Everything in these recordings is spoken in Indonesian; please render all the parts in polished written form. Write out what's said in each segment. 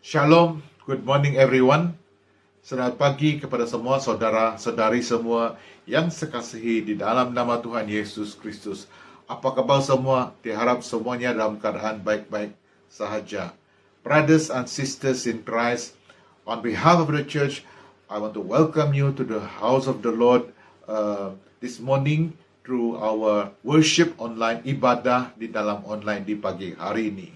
Shalom, good morning everyone. Selamat pagi kepada semua saudara-saudari semua yang sekasihi di dalam nama Tuhan Yesus Kristus. Apa kabar semua? Diharap semuanya dalam keadaan baik-baik sahaja. Brothers and sisters in Christ, on behalf of the church, I want to welcome you to the house of the Lord this morning through our worship online, ibadah di dalam online di pagi hari ini.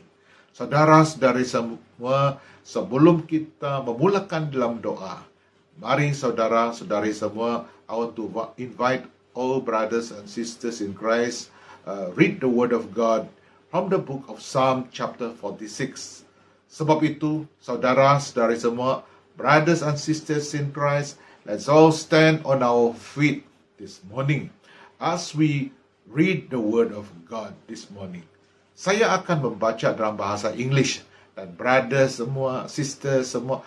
Saudara-saudari semua, sebelum kita memulakan dalam doa, mari saudara-saudari semua, I want to invite all brothers and sisters in Christ, read the word of God from the book of Psalm chapter 46. Sebab itu, saudara-saudari semua, brothers and sisters in Christ, let's all stand on our feet this morning as we read the word of God this morning. Saya akan membaca dalam bahasa English, dan brothers semua, sisters semua,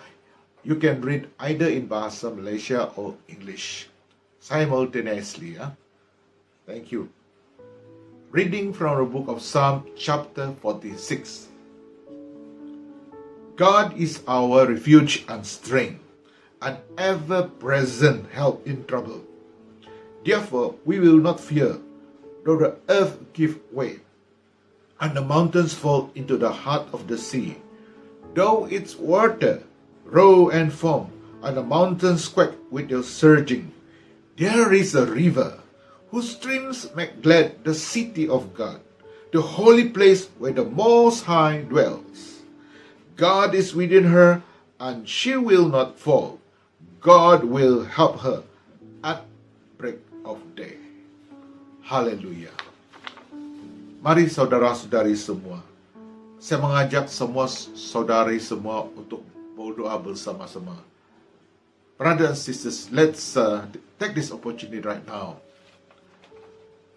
you can read either in bahasa Malaysia or English. Simultaneously, ya. Thank you. Reading from the book of Psalm chapter 46. God is our refuge and strength, an ever-present help in trouble. Therefore, we will not fear, though the earth give way, and the mountains fall into the heart of the sea. Though its water roar and foam, and the mountains quake with their surging, there is a river whose streams make glad the city of God, the holy place where the Most High dwells. God is within her, and she will not fall. God will help her at break of day. Hallelujah. Mari saudara-saudari semua, saya mengajak semua saudari semua untuk berdoa bersama-sama. Brothers and sisters, let's take this opportunity right now.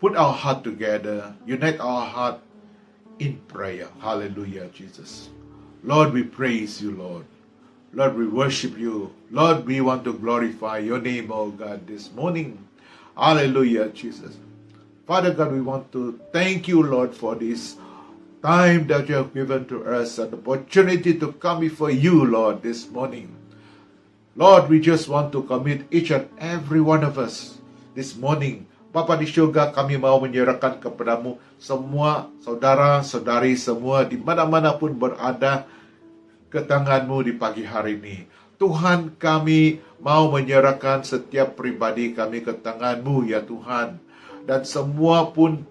Put our heart together, unite our heart in prayer. Hallelujah, Jesus. Lord, we praise you, Lord. Lord, we worship you. Lord, we want to glorify your name, oh God, this morning. Hallelujah, Jesus. Father God, we want to thank you, Lord, for this time that you have given to us, an opportunity to come before you, Lord, this morning. Lord, we just want to commit each and every one of us this morning. Bapa di syurga, kami mau menyerahkan kepadamu semua saudara-saudari semua di mana-mana pun berada ke tanganmu di pagi hari ini. Tuhan, kami mau menyerahkan setiap pribadi kami ke tanganmu, ya Tuhan. Dan semua pun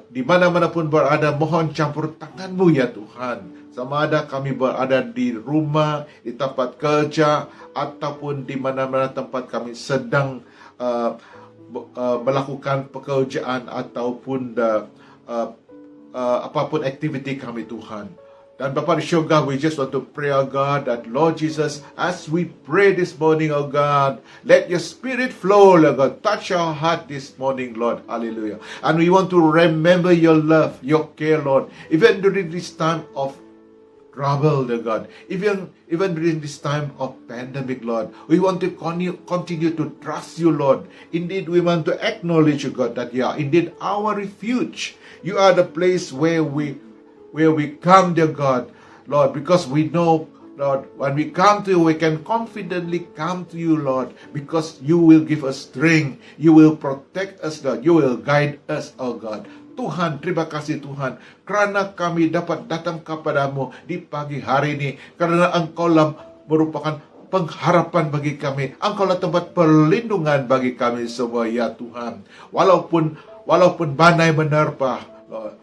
di mana-mana pun berada, mohon campur tanganmu, ya Tuhan. Sama ada kami berada di rumah, di tempat kerja, ataupun di mana-mana tempat kami sedang melakukan pekerjaan ataupun apapun aktiviti kami, Tuhan. Dan Bapa di syurga, we just want to pray, oh God, that Lord Jesus, as we pray this morning, oh God, let your spirit flow, Lord God, touch our heart this morning, Lord, hallelujah. And we want to remember your love, your care, Lord, even during this time of trouble, Lord God, even during this time of pandemic, Lord, we want to continue to trust you, Lord. Indeed, we want to acknowledge you, God, that you are indeed our refuge. You are the place where we come, dear God, Lord, because we know, Lord, when we come to you, we can confidently come to you, Lord, because you will give us strength, you will protect us, Lord, you will guide us, oh God. Tuhan, terima kasih Tuhan, karena kami dapat datang kepadamu di pagi hari ini, karena Engkaulah merupakan pengharapan bagi kami, Engkaulah tempat perlindungan bagi kami semua, ya Tuhan. Walaupun badai menerpa, Lord,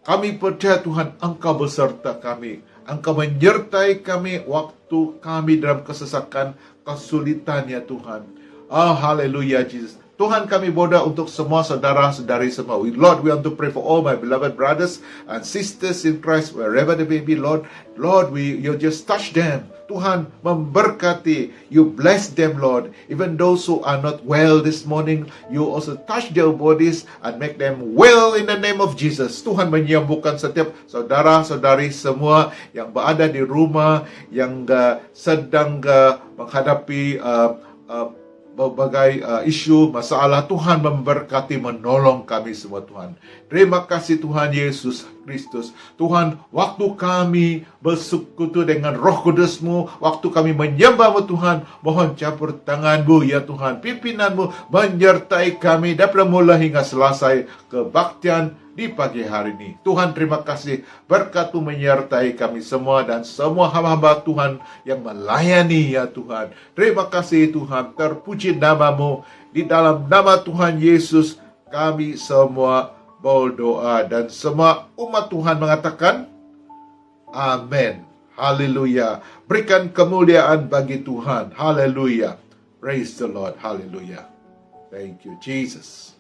kami percaya Tuhan, Engkau beserta kami. Engkau menyertai kami waktu kami dalam kesesakan, kesulitan, ya Tuhan. Oh, haleluya, Jesus. Tuhan, kami berdoa untuk semua saudara-saudari semua. Lord, we want to pray for all my beloved brothers and sisters in Christ, wherever they may be, Lord. Lord, you just touch them. Tuhan, memberkati. You bless them, Lord. Even those who are not well this morning, you also touch their bodies and make them well in the name of Jesus. Tuhan menyembuhkan setiap saudara-saudari semua yang berada di rumah, yang sedang menghadapi berbagai isu, masalah. Tuhan memberkati, menolong kami semua Tuhan. Terima kasih Tuhan Yesus Kristus. Tuhan, waktu kami bersekutu dengan Roh Kudus-Mu, waktu kami menyembah-Mu Tuhan, mohon campur tangan-Mu ya Tuhan. Pimpinanmu menyertai kami dari mulai hingga selesai kebaktian di pagi hari ini. Tuhan, terima kasih berkat-Mu menyertai kami semua dan semua hamba-hamba Tuhan yang melayani ya Tuhan. Terima kasih Tuhan, terpuji nama-Mu. Di dalam nama Tuhan Yesus kami semua berdoa dan semua umat Tuhan mengatakan amin. Haleluya. Berikan kemuliaan bagi Tuhan. Haleluya. Praise the Lord. Haleluya. Thank you Jesus.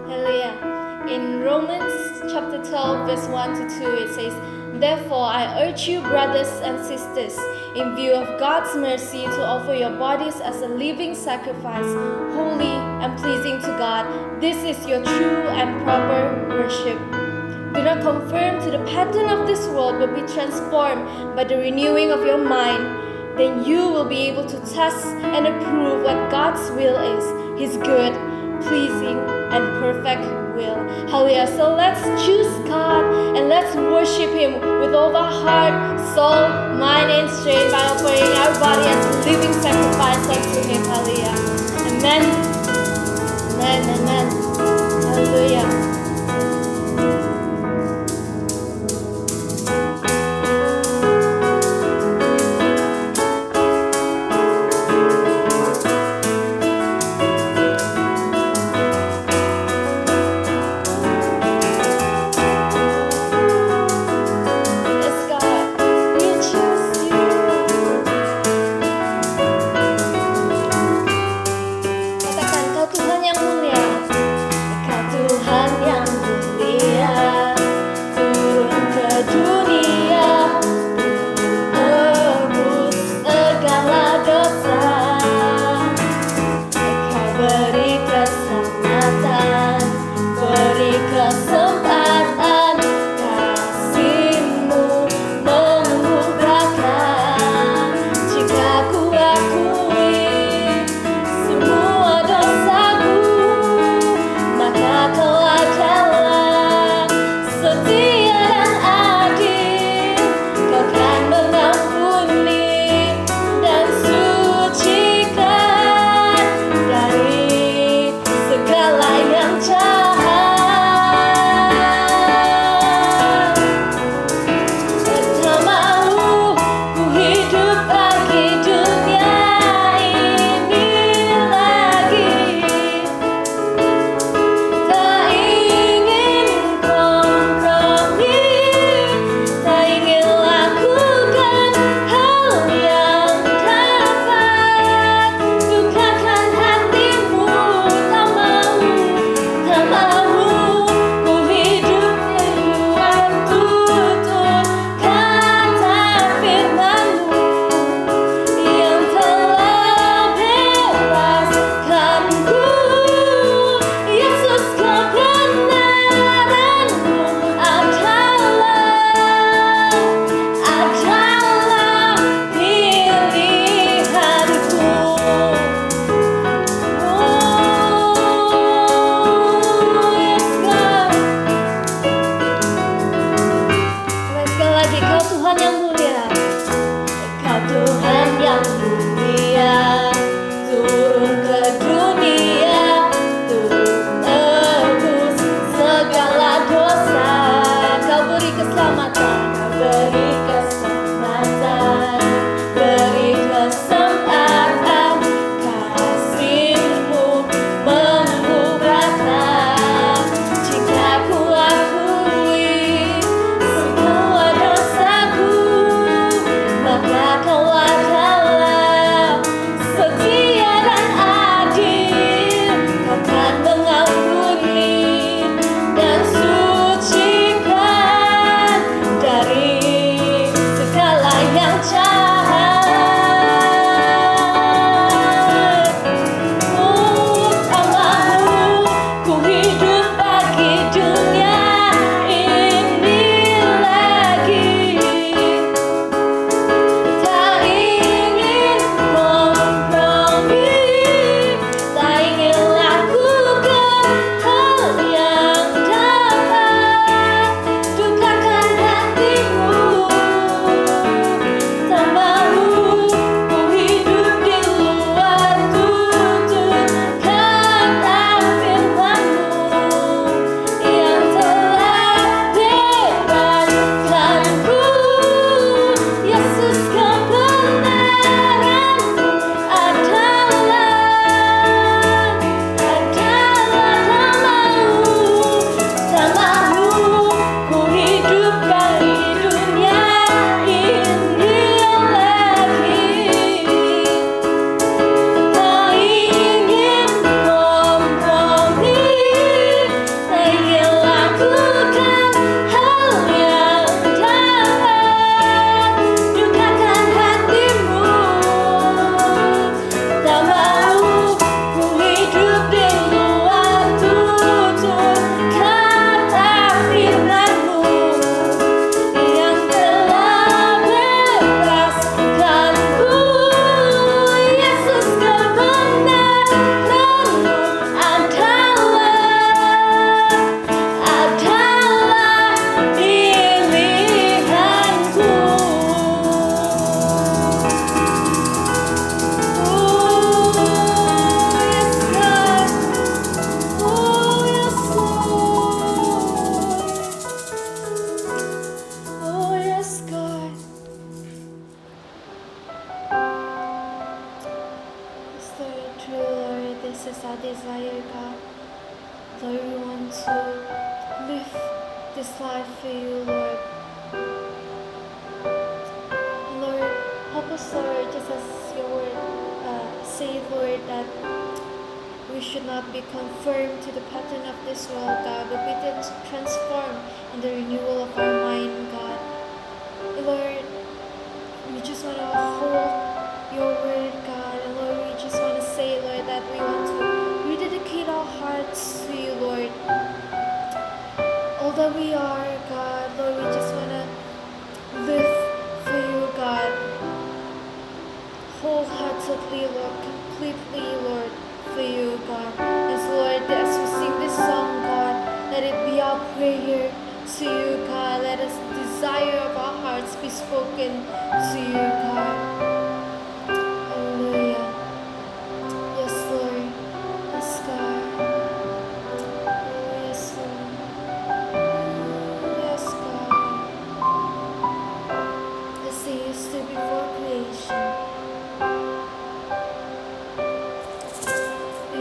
Hallelujah. In Romans chapter 12 verse 1 to 2 it says, "Therefore I urge you, brothers and sisters, in view of God's mercy, to offer your bodies as a living sacrifice, holy and pleasing to God. This is your true and proper worship. Do not conform to the pattern of this world, but be transformed by the renewing of your mind. Then you will be able to test and approve what God's will is, His good, pleasing, and perfect will." Hallelujah. So let's choose God and let's worship Him with all our heart, soul, mind, and strength by offering our body as a living sacrifice unto Him. Hallelujah. Amen. Amen. Amen. Hallelujah. want to live this life for you, Lord. Lord, help us, Lord, just as your word say, Lord, that we should not be conformed to the pattern of this world, God, but be transformed in the renewal of our mind, God. Lord, we just want to hold your word, God, and Lord, we just want to say, Lord, that we want to rededicate our hearts to you, Lord. All that we are, God, Lord, we just want to live for you, God, wholeheartedly, Lord, completely, Lord, for you, God. As Lord, as we sing this song, God, let it be our prayer to you, God. Let us desire of our hearts be spoken to you, God. Hallelujah. Yes, Lord. Yes, God. Oh, yes, Lord. Yes, God. As they used to before creation.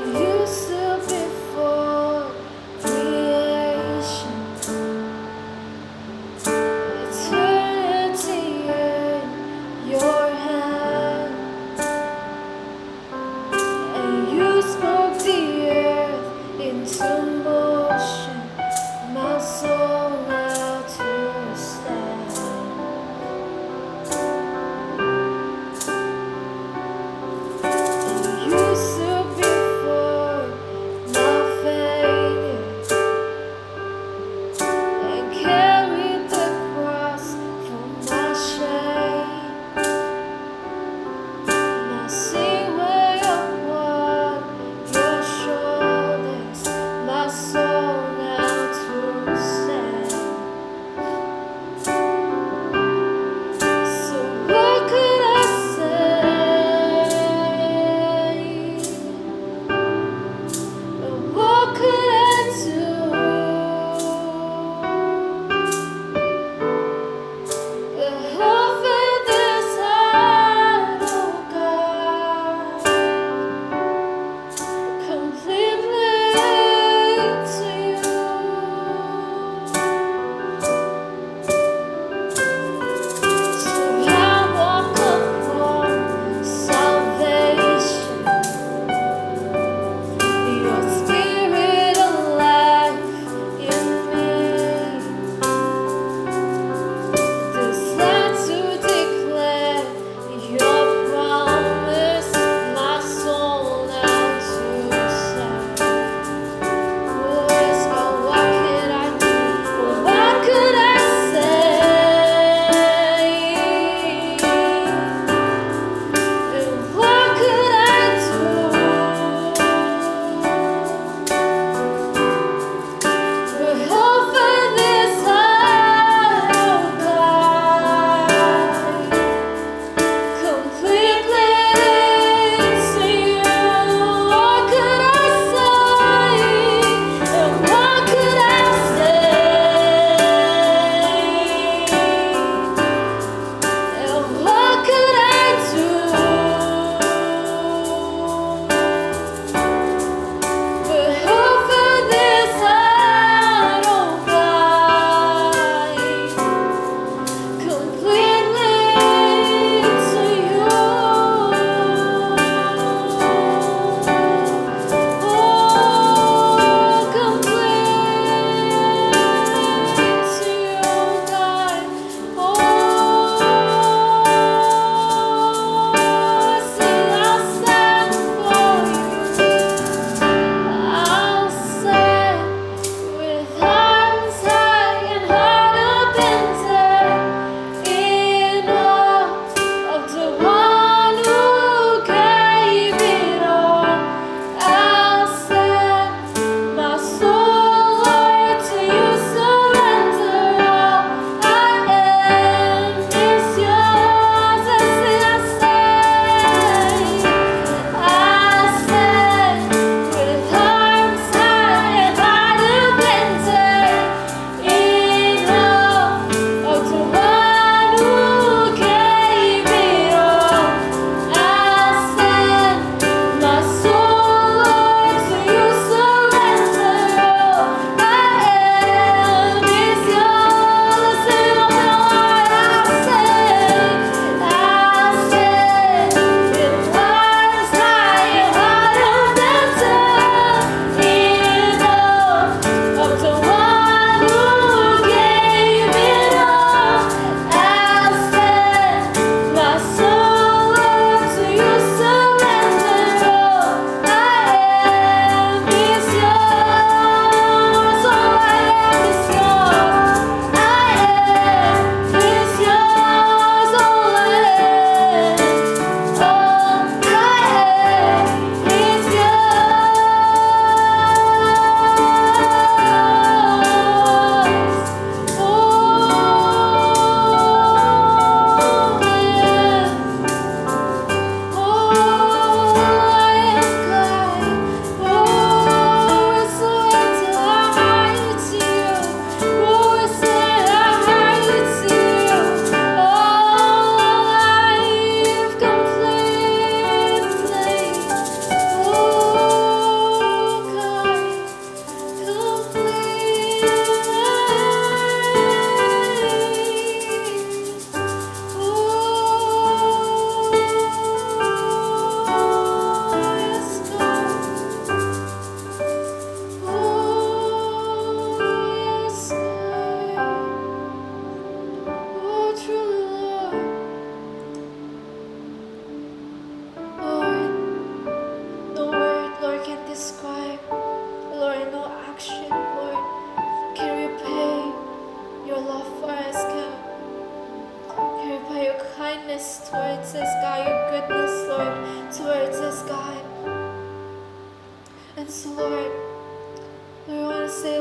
Used to before creation. Eternity in your hand. And you spoke the earth into motion. My soul now to stand. And you stood before my failure and carried the cross for my shame. And I sing way upon your shoulders. My soul now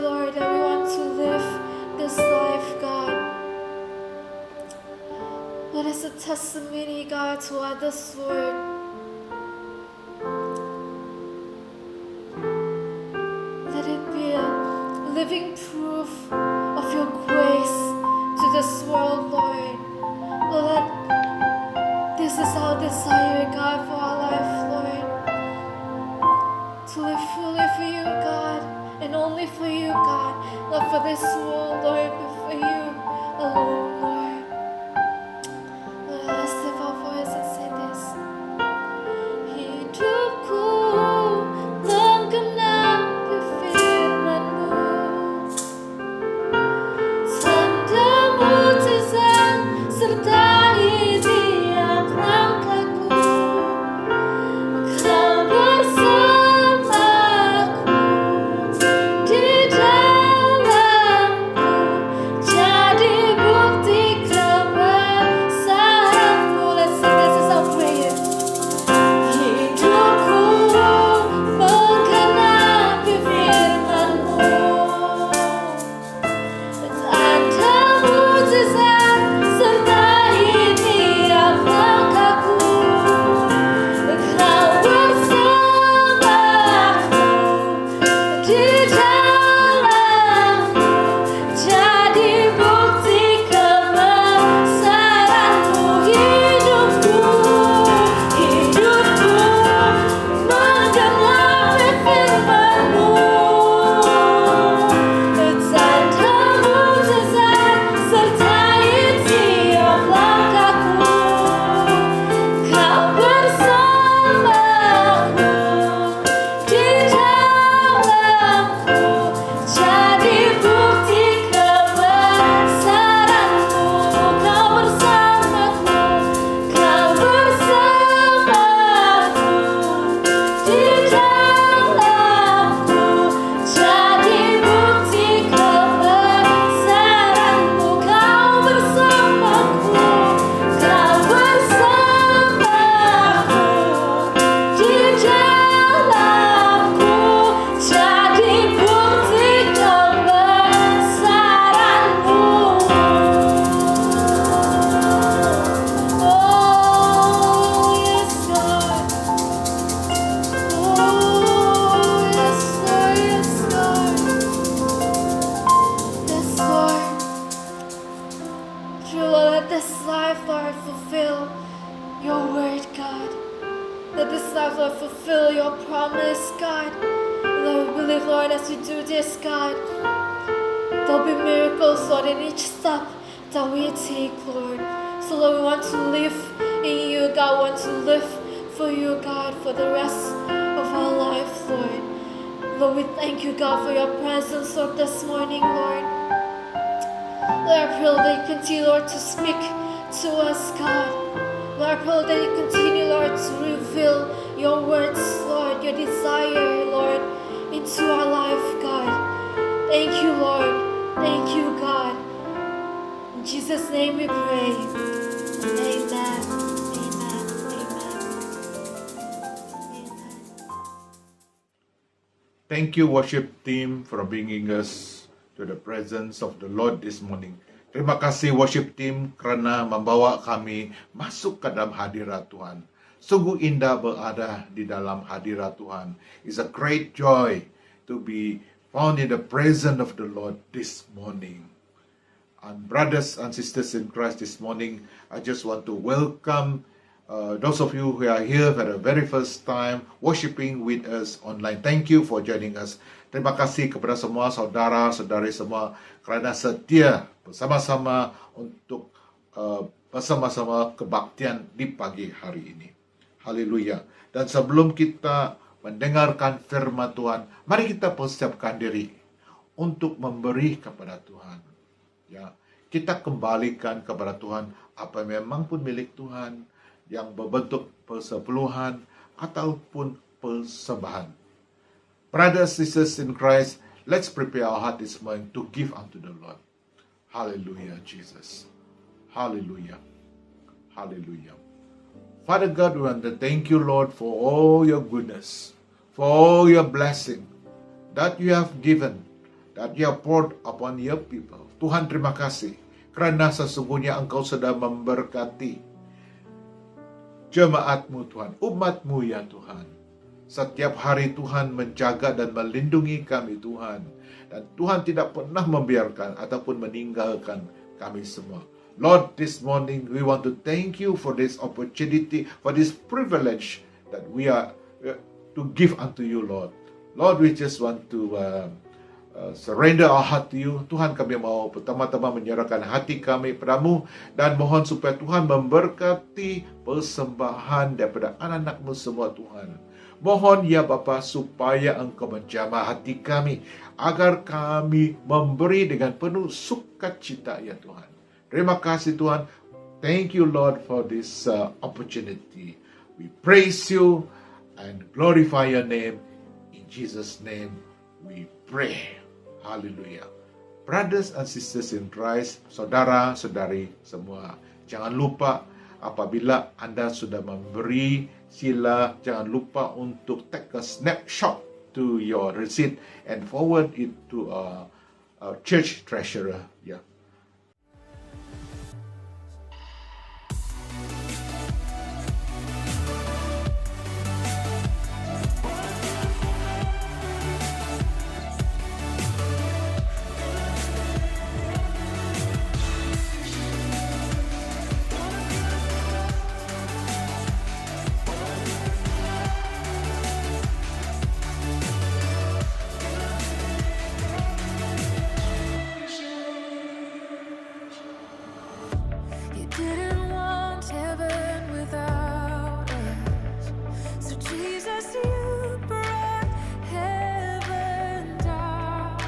Lord, that we want to live this life, God. Lord, as a testimony, God, to others, Lord. Let it be a living proof of your grace to this world, Lord. Lord, this is our desire, God, for our life, Lord. To live fully for you, God, and only for you, God. Not for this world, Lord, but for you alone, Lord. Lord, let's lift our voice and say this. Hidupku menggenapi firman-Mu, tanda mujizat sertai tiap langkahku. Kau bersamaku di dalamku, jadi bukti kebesaran-Mu. Let's sing this as our prayer. Hidupku menggenapi firman-Mu, tanda mujizat sertai tiap langkahku. Kau bersamaku di dalamku, jadi bukti kebesaran-Mu. Hidupku menggenapi firman-Mu, tanda mujizat sertai tiap langkahku. Kau bersamaku di dalamku, jadi bukti kebesaran-Mu. Kau bersamaku, Kau bersamaku di dalamku, jadi bukti kebesaran-Mu. Kau bersamaku, Kau bersamaku di dalamku, jadi bukti kebesaran-Mu. Oh yes, Lord. Oh yes, Lord. Yes, Lord. Yes, Lord. True, Lord, let this life, Lord, fulfill your word, God. Let this life, Lord, fulfill your promise, God. Lord, we believe, Lord, as we do this, God, there'll be miracles, Lord, in each step that we take, Lord. So, Lord, we want to live in you, God. We want to live for you, God, for the rest of our life, Lord. Lord, we thank you, God, for your presence, Lord, this morning, Lord. Lord, I pray that you continue, Lord, to speak to us, God. Lord, I pray that you continue, Lord, to reveal your words, Lord, your desire, Lord, into our life, God. Thank you, Lord. Thank you, God. In Jesus' name we pray. Amen. Amen. Amen. Amen. Thank you, worship team, for bringing us to the presence of the Lord this morning. Terima kasih worship team karena membawa kami masuk ke dalam hadirat Tuhan. Sungguh indah berada di dalam hadirat Tuhan. It's a great joy to be found in the presence of the Lord this morning. And brothers and sisters in Christ, this morning, I just want to welcome those of you who are here for the very first time worshiping with us online. Thank you for joining us. Terima kasih kepada semua saudara-saudari semua karena setia bersama-sama untuk bersama-sama kebaktian di pagi hari ini. Haleluya. Dan sebelum kita mendengarkan firman Tuhan, mari kita persiapkan diri untuk memberi kepada Tuhan. Ya, kita kembalikan kepada Tuhan apa yang memang pun milik Tuhan yang berbentuk persepuluhan ataupun persembahan. Brothers, sisters in Christ, let's prepare our heart this morning to give unto the Lord. Hallelujah, Jesus. Hallelujah. Hallelujah. Father God, we want to thank you, Lord, for all your goodness, for all your blessing that you have given that you have poured upon your people. Tuhan, terima kasih kerana sesungguhnya Engkau sedang memberkati jemaat-Mu Tuhan, umat-Mu ya Tuhan. Setiap hari Tuhan menjaga dan melindungi kami Tuhan. Dan Tuhan tidak pernah membiarkan ataupun meninggalkan kami semua. Lord, this morning we want to thank you for this opportunity, for this privilege that we are to give unto you, Lord. Lord, we just want to surrender our heart to you. Tuhan, kami mau pertama-tama menyerahkan hati kami padamu dan mohon supaya Tuhan memberkati persembahan daripada anak-anak-Mu semua Tuhan. Mohon ya Bapa supaya Engkau menjamah hati kami agar kami memberi dengan penuh sukacita ya Tuhan. Terima kasih Tuhan. Thank you Lord for this opportunity. We praise you and glorify your name. In Jesus' name we pray. Hallelujah. Brothers and sisters in Christ, saudara-saudari semua, jangan lupa apabila Anda sudah memberi, sila jangan lupa untuk take a snapshot to your receipt and forward it to our church treasurer. Yeah. You didn't want heaven without us, so Jesus, you brought heaven down.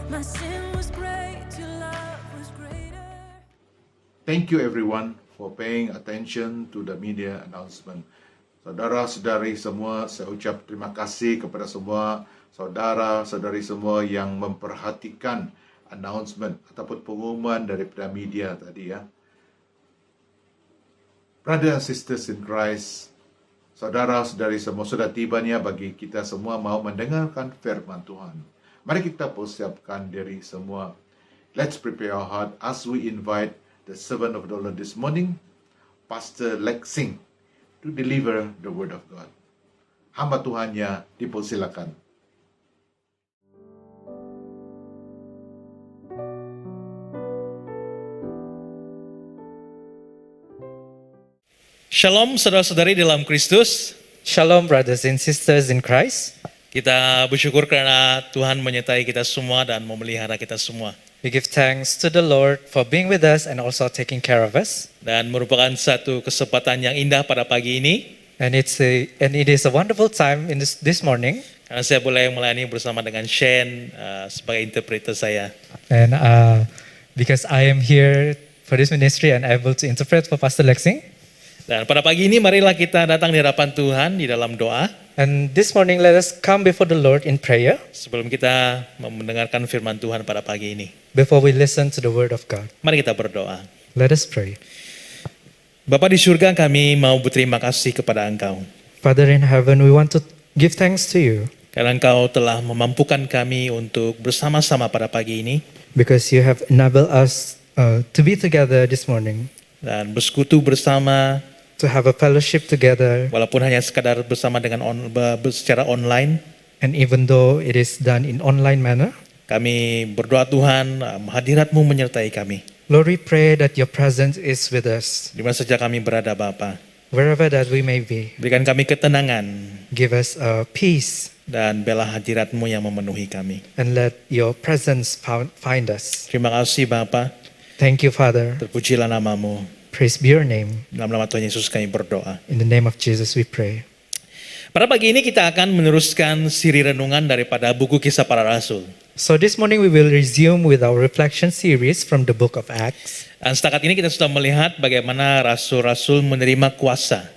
My sin was great, your love was greater. Thank you everyone for paying attention to the media announcement. Saudara-saudari semua, saya ucap terima kasih kepada semua saudara-saudari semua yang memperhatikan announcement ataupun pengumuman daripada media tadi ya. Brothers and sisters in Christ, saudara-saudari semua, sudah tibanya bagi kita semua mau mendengarkan firman Tuhan. Mari kita persiapkan diri semua. Let's prepare our heart as we invite the servant of the Lord this morning, Pastor Lexing, to deliver the word of God. Hamba Tuhannya dipersilakan. Shalom saudara-saudari dalam Kristus. Shalom, brothers and sisters in Christ. Kita bersyukur karena Tuhan menyertai kita semua dan memelihara kita semua. We give thanks to the Lord for being with us and also taking care of us. Dan merupakan satu kesempatan yang indah pada pagi ini. And it is a wonderful time in this morning. Karena saya boleh melayani bersama dengan Shane sebagai interpreter saya. And because I am here for this ministry and able to interpret for Pastor Lexing. Dan pada pagi ini marilah kita datang di hadapan Tuhan di dalam doa. And this morning let us come before the Lord in prayer. Sebelum kita mendengarkan firman Tuhan pada pagi ini. Before we listen to the word of God. Mari kita berdoa. Let us pray. Bapa di surga, kami mau berterima kasih kepada Engkau. Father in heaven, we want to give thanks to you. Karena Engkau telah memampukan kami untuk bersama-sama pada pagi ini. Because you have enabled us to be together this morning. Dan bersekutu bersama. To have a fellowship together. Walaupun hanya sekadar bersama dengan secara online. And even though it is done in online manner. Kami berdoa Tuhan, hadirat-Mu menyertai kami. Lord, we pray that your presence is with us. Di mana saja kami berada Bapa. Wherever that we may be. Berikan kami ketenangan. Give us peace. Dan biarlah hadirat-Mu yang memenuhi kami. And let your presence find us. Terima kasih Bapa. Thank you, Father. Terpujilah nama-Mu. Praise be your name. Dalam nama Tuhan Yesus kami berdoa. In the name of Jesus we pray. Pada pagi ini kita akan meneruskan siri renungan daripada buku Kisah Para Rasul. So this morning we will resume with our reflection series from the book of Acts. Dan setakat ini kita sudah melihat bagaimana rasul-rasul menerima kuasa.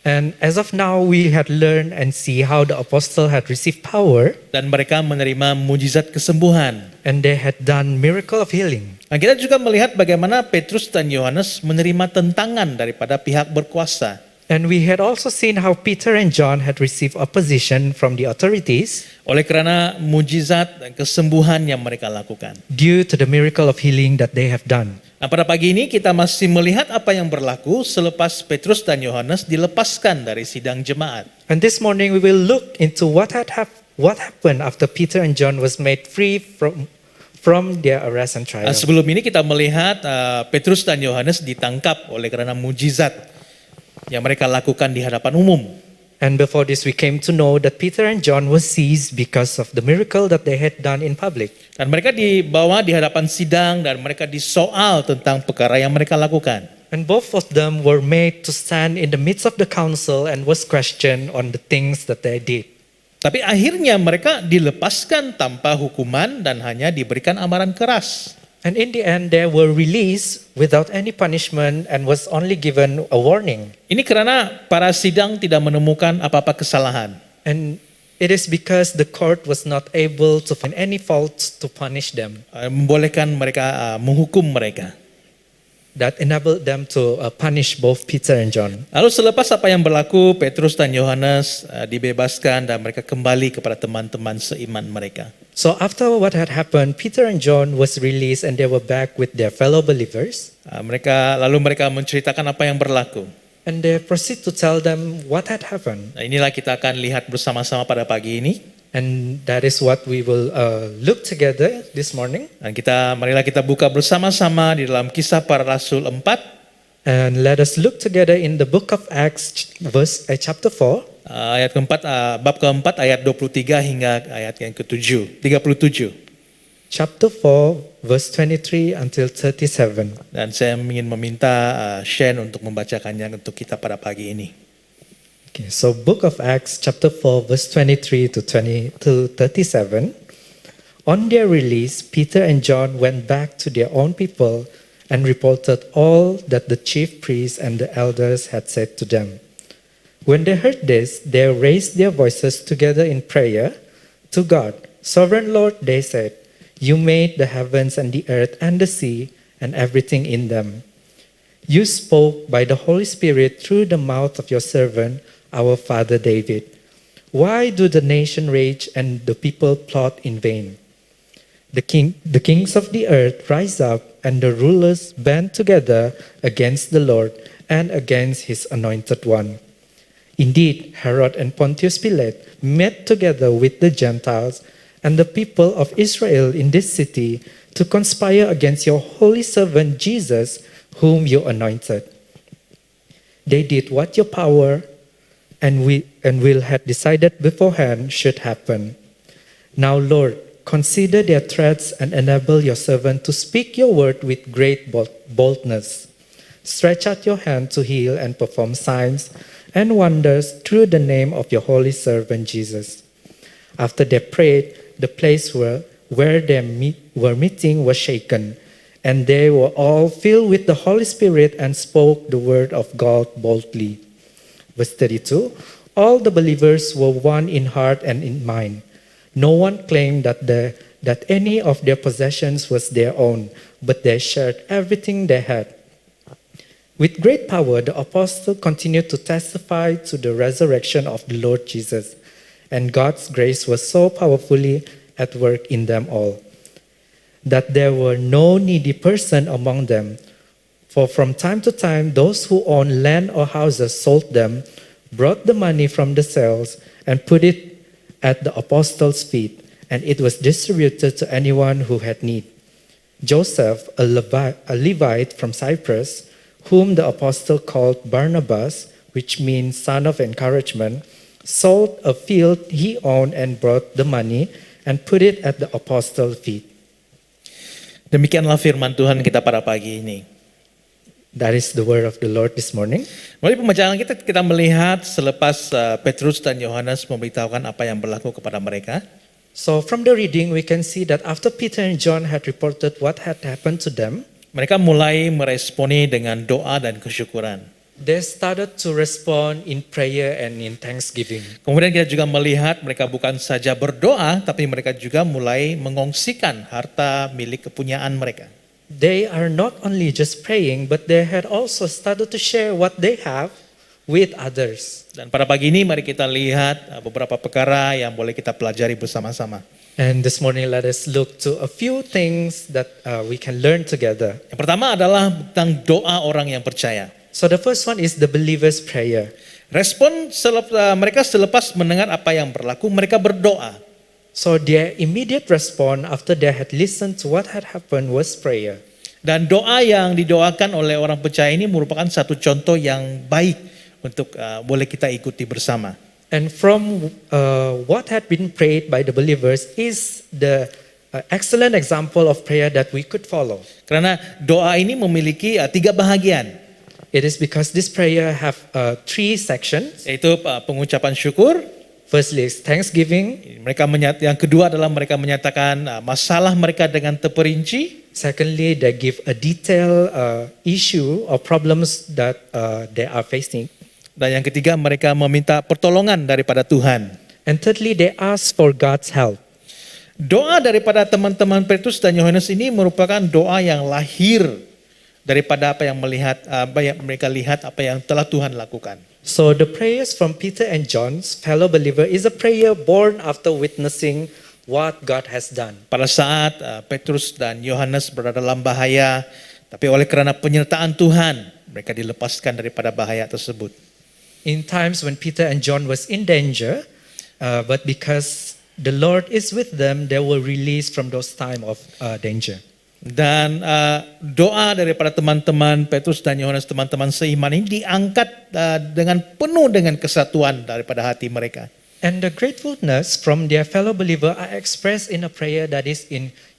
And as of now we had learned and see how the apostle had received power. Dan mereka menerima mujizat kesembuhan. And they had done miracle of healing. Dan kita juga melihat bagaimana Petrus dan Yohanes menerima tentangan daripada pihak berkuasa. And we had also seen how Peter and John had received opposition from the authorities oleh karena mujizat dan kesembuhan yang mereka lakukan. due to the miracle of healing that they have done. Nah, pada pagi ini kita masih melihat apa yang berlaku selepas Petrus dan Yohanes dilepaskan dari sidang jemaat. And this morning we will look into what happened after Peter and John was made free from their arrest and trial. Nah, sebelum ini kita melihat Petrus dan Yohanes ditangkap oleh karena mujizat yang mereka lakukan di hadapan umum. And before this we came to know that Peter and John were seized because of the miracle that they had done in public. Dan mereka dibawa di hadapan sidang dan mereka disoal tentang perkara yang mereka lakukan. And both of them were made to stand in the midst of the council and was questioned on the things that they did. Tapi akhirnya mereka dilepaskan tanpa hukuman dan hanya diberikan amaran keras. And in the end they were released without any punishment and was only given a warning. Ini karena para sidang tidak menemukan apa-apa kesalahan. And it is because the court was not able to find any faults to punish them Membolehkan mereka menghukum mereka. that enabled them to punish both Peter and John. Lalu selepas apa yang berlaku, Petrus dan Yohanes dibebaskan dan mereka kembali kepada teman-teman seiman mereka. So after what had happened, Peter and John was released and they were back with their fellow believers. Lalu mereka menceritakan apa yang berlaku. And they proceed to tell them what had happened. Nah, inilah kita akan lihat bersama-sama pada pagi ini. And that is what we will look together this morning. Dan marilah kita buka bersama-sama di dalam Kisah Para Rasul 4. And let us look together in the book of Acts, chapter 4. Ayat keempat, bab keempat ayat 23 hingga ayat yang ke-7, 37. Chapter 4, verse 23 until 37. Dan saya ingin meminta Shen untuk membacakannya untuk kita pada pagi ini. Okay, so book of Acts, chapter 4, verse 23 to 37. On their release, Peter and John went back to their own people and reported all that the chief priests and the elders had said to them. When they heard this, they raised their voices together in prayer to God. Sovereign Lord, they said, you made the heavens and the earth and the sea and everything in them. You spoke by the Holy Spirit through the mouth of your servant, our father David. Why do the nation rage and the people plot in vain? The kings of the earth rise up and the rulers band together against the Lord and against his anointed one. Indeed, Herod and Pontius Pilate met together with the Gentiles and the people of Israel in this city to conspire against your holy servant Jesus, whom you anointed. They did what your power and will had decided beforehand should happen. Now, Lord, consider their threats and enable your servant to speak your word with great boldness. Stretch out your hand to heal and perform signs and wonders through the name of your holy servant Jesus. After they prayed, the place where they were meeting was shaken, and they were all filled with the Holy Spirit and spoke the word of God boldly. Verse 32, all the believers were one in heart and in mind. No one claimed that any of their possessions was their own, but they shared everything they had. With great power, the apostles continued to testify to the resurrection of the Lord Jesus, and God's grace was so powerfully at work in them all, that there were no needy person among them. For from time to time, those who owned land or houses sold them, brought the money from the sales, and put it at the apostles' feet, and it was distributed to anyone who had need. Joseph, a Levite from Cyprus, whom the apostle called Barnabas, which means son of encouragement, sold a field he owned and brought the money and put it at the apostles' feet. Demikianlah firman Tuhan kita pada pagi ini. That is the word of the Lord this morning. Melalui pembacaan kita melihat selepas Petrus dan Yohanes memberitahukan apa yang berlaku kepada mereka. So from the reading we can see that after Peter and John had reported what had happened to them, mereka mulai meresponi dengan doa dan kesyukuran. they started to respond in prayer and in thanksgiving. Kemudian kita juga melihat mereka bukan saja berdoa, tapi mereka juga mulai mengongsikan harta milik kepunyaan mereka. They are not only just praying, but they had also started to share what they have with others. Dan pada pagi ini mari kita lihat beberapa perkara yang boleh kita pelajari bersama-sama. And this morning, let us look to a few things that we can learn together. Yang pertama adalah tentang doa orang yang percaya. So the first one is the believer's prayer. Respon mereka selepas mendengar apa yang berlaku, mereka berdoa. So their immediate response after they had listened to what had happened was prayer. Dan doa yang didoakan oleh orang percaya ini merupakan satu contoh yang baik untuk boleh kita ikuti bersama. And from what had been prayed by the believers is the excellent example of prayer that we could follow. Karena doa ini memiliki 3 bahagian, It is because this prayer have 3 sections. yaitu pengucapan syukur. Firstly is thanksgiving. Yang kedua adalah mereka menyatakan masalah mereka dengan terperinci. Secondly, they give a detailed issue or problems that they are facing. Dan yang ketiga mereka meminta pertolongan daripada Tuhan. And thirdly, they ask for God's help. Doa daripada teman-teman Petrus dan Yohanes ini merupakan doa yang lahir daripada apa yang mereka lihat apa yang telah Tuhan lakukan. So the prayers from Peter and John's fellow believer is a prayer born after witnessing what God has done. Pada saat Petrus dan Yohanes berada dalam bahaya, tapi oleh kerana penyertaan Tuhan, mereka dilepaskan daripada bahaya tersebut. In times when Peter and John was in danger, but because the Lord is with them, they were released from those time of danger. Dan doa daripada teman-teman Petrus dan Yohanes, teman-teman seiman ini diangkat dengan penuh dengan kesatuan daripada hati mereka. And the gratefulness from their fellow believer are expressed in a prayer that is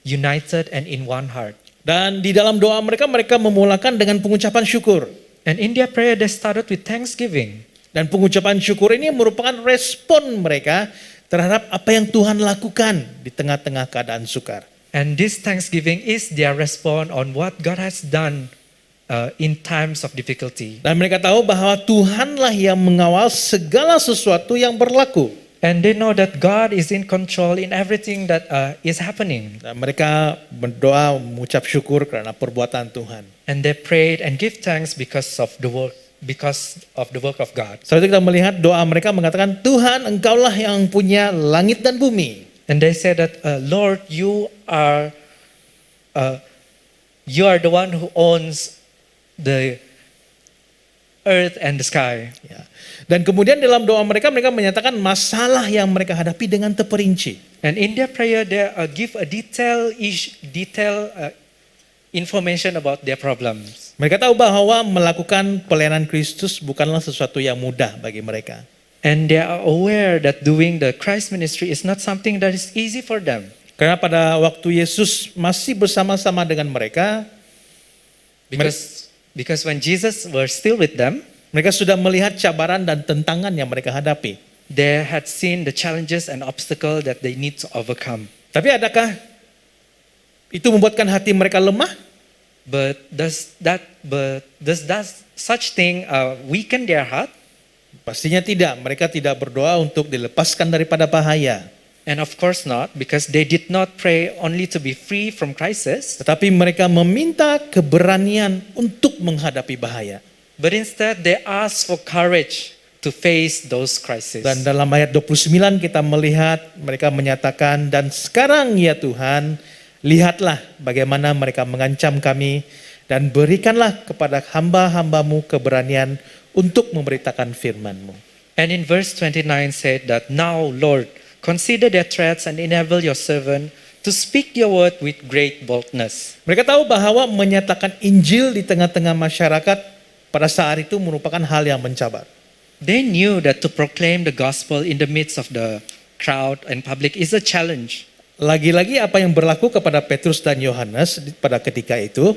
united and in one heart. Dan di dalam doa mereka memulakan dengan pengucapan syukur. And in their prayer, they started with thanksgiving. Dan pengucapan syukur ini merupakan respon mereka terhadap apa yang Tuhan lakukan di tengah-tengah keadaan sukar. And this thanksgiving is their response on what God has done in times of difficulty. Dan mereka tahu bahwa Tuhanlah yang mengawal segala sesuatu yang berlaku. And they know that God is in control in everything that is happening. Dan mereka berdoa mengucap syukur karena perbuatan Tuhan. And they prayed and give thanks because of the work of God. Setelah itu kita melihat doa mereka mengatakan, Tuhan Engkaulah yang punya langit dan bumi. And they said that, Lord, you are the one who owns the earth and the sky. Ya. Dan kemudian dalam doa mereka menyatakan masalah yang mereka hadapi dengan terperinci. And in their prayer, they give a detailed information about their problems. Mereka tahu bahwa melakukan pelayanan Kristus bukanlah sesuatu yang mudah bagi mereka. And they are aware that doing the Christ ministry is not something that is easy for them. Karena pada waktu Yesus masih bersama-sama dengan mereka, Because when Jesus was still with them, mereka sudah melihat cabaran dan tentangan yang mereka hadapi. they had seen the challenges and obstacles that they need to overcome. Tapi adakah itu membuatkan hati mereka lemah? But does such thing weaken their heart? Pastinya tidak. Mereka tidak berdoa untuk dilepaskan daripada bahaya. And of course not, because they did not pray only to be free from crisis, Tetapi mereka meminta keberanian untuk menghadapi bahaya. but instead they ask for courage to face those crises. Dan dalam ayat 29 kita melihat mereka menyatakan, dan sekarang ya Tuhan, lihatlah bagaimana mereka mengancam kami, dan berikanlah kepada hamba-hambamu keberanian untuk memberitakan firman-Mu. And in verse 29 said that, now Lord, consider their threats and enable your servant to speak your word with great boldness. Mereka tahu bahwa menyatakan Injil di tengah-tengah masyarakat pada saat itu merupakan hal yang mencabar. They knew that to proclaim the gospel in the midst of the crowd and public is a challenge. Lagi-lagi apa yang berlaku kepada Petrus dan Yohanes pada ketika itu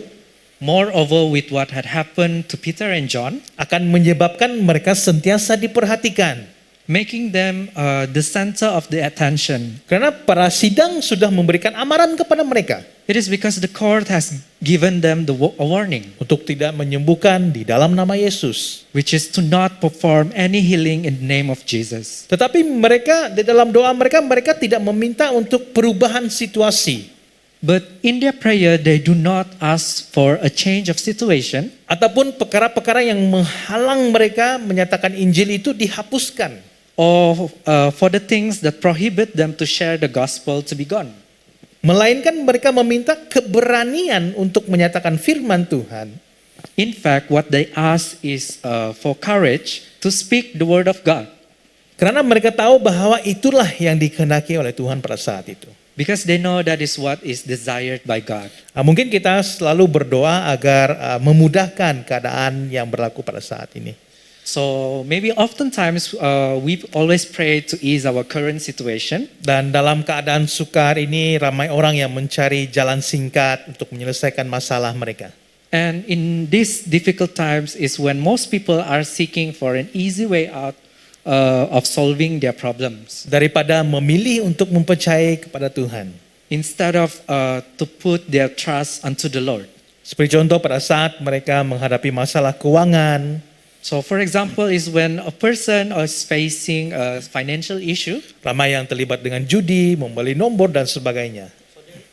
Moreover, with what had happened to Peter and John, akan menyebabkan mereka sentiasa diperhatikan. making them the center of the attention. Karena para sidang sudah memberikan amaran kepada mereka It is because the court has given them a warning, untuk tidak menyembuhkan di dalam nama Yesus. which is to not perform any healing in the name of Jesus. Tetapi mereka di dalam doa mereka tidak meminta untuk perubahan situasi. But in their prayer, they do not ask for a change of situation, ataupun perkara-perkara yang menghalang mereka menyatakan Injil itu dihapuskan. or for the things that prohibit them to share the gospel to be gone. Melainkan mereka meminta keberanian untuk menyatakan firman Tuhan. In fact, what they ask is for courage to speak the word of God, Karena mereka tahu bahwa itulah yang dikehendaki oleh Tuhan pada saat itu. because they know that is what is desired by God. Mungkin kita selalu berdoa agar memudahkan keadaan yang berlaku pada saat ini. So maybe oftentimes we always pray to ease our current situation. Dan dalam keadaan sukar ini ramai orang yang mencari jalan singkat untuk menyelesaikan masalah mereka. And in these difficult times is when most people are seeking for an easy way out of solving their problems, Daripada memilih untuk mempercayai kepada Tuhan. instead of to put their trust unto the Lord. Seperti contoh pada saat mereka menghadapi masalah keuangan, So for example is when a person is facing a financial issue, ramai yang terlibat dengan judi, membeli nomor dan sebagainya.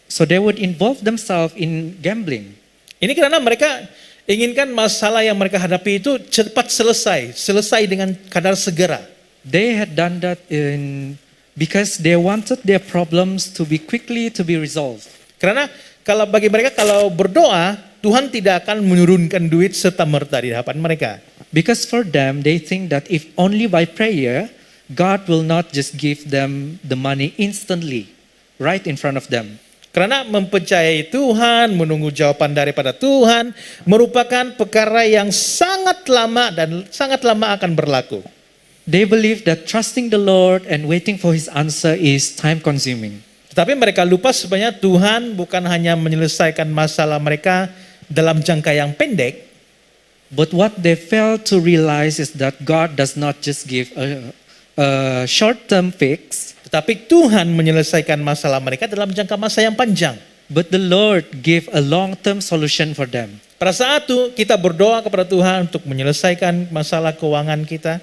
so they would involve themselves in gambling. Ini karena mereka inginkan masalah yang mereka hadapi itu cepat selesai dengan kadar segera. They had done that because they wanted their problems to be quickly to be resolved. Karena bagi mereka kalau berdoa, Tuhan tidak akan menurunkan duit serta-merta di hadapan mereka. Because for them, they think that if only by prayer, God will not just give them the money instantly, right in front of them. Karena mempercayai Tuhan, menunggu jawaban daripada Tuhan, merupakan perkara yang sangat lama dan sangat lama akan berlaku. They believe that trusting the Lord and waiting for His answer is time consuming. Tetapi mereka lupa sebenarnya Tuhan bukan hanya menyelesaikan masalah mereka dalam jangka yang pendek, But what they fail to realize is that God does not just give a short-term fix, tetapi Tuhan menyelesaikan masalah mereka dalam jangka masa yang panjang. but the Lord give a long-term solution for them. Pada saat itu kita berdoa kepada Tuhan untuk menyelesaikan masalah keuangan kita.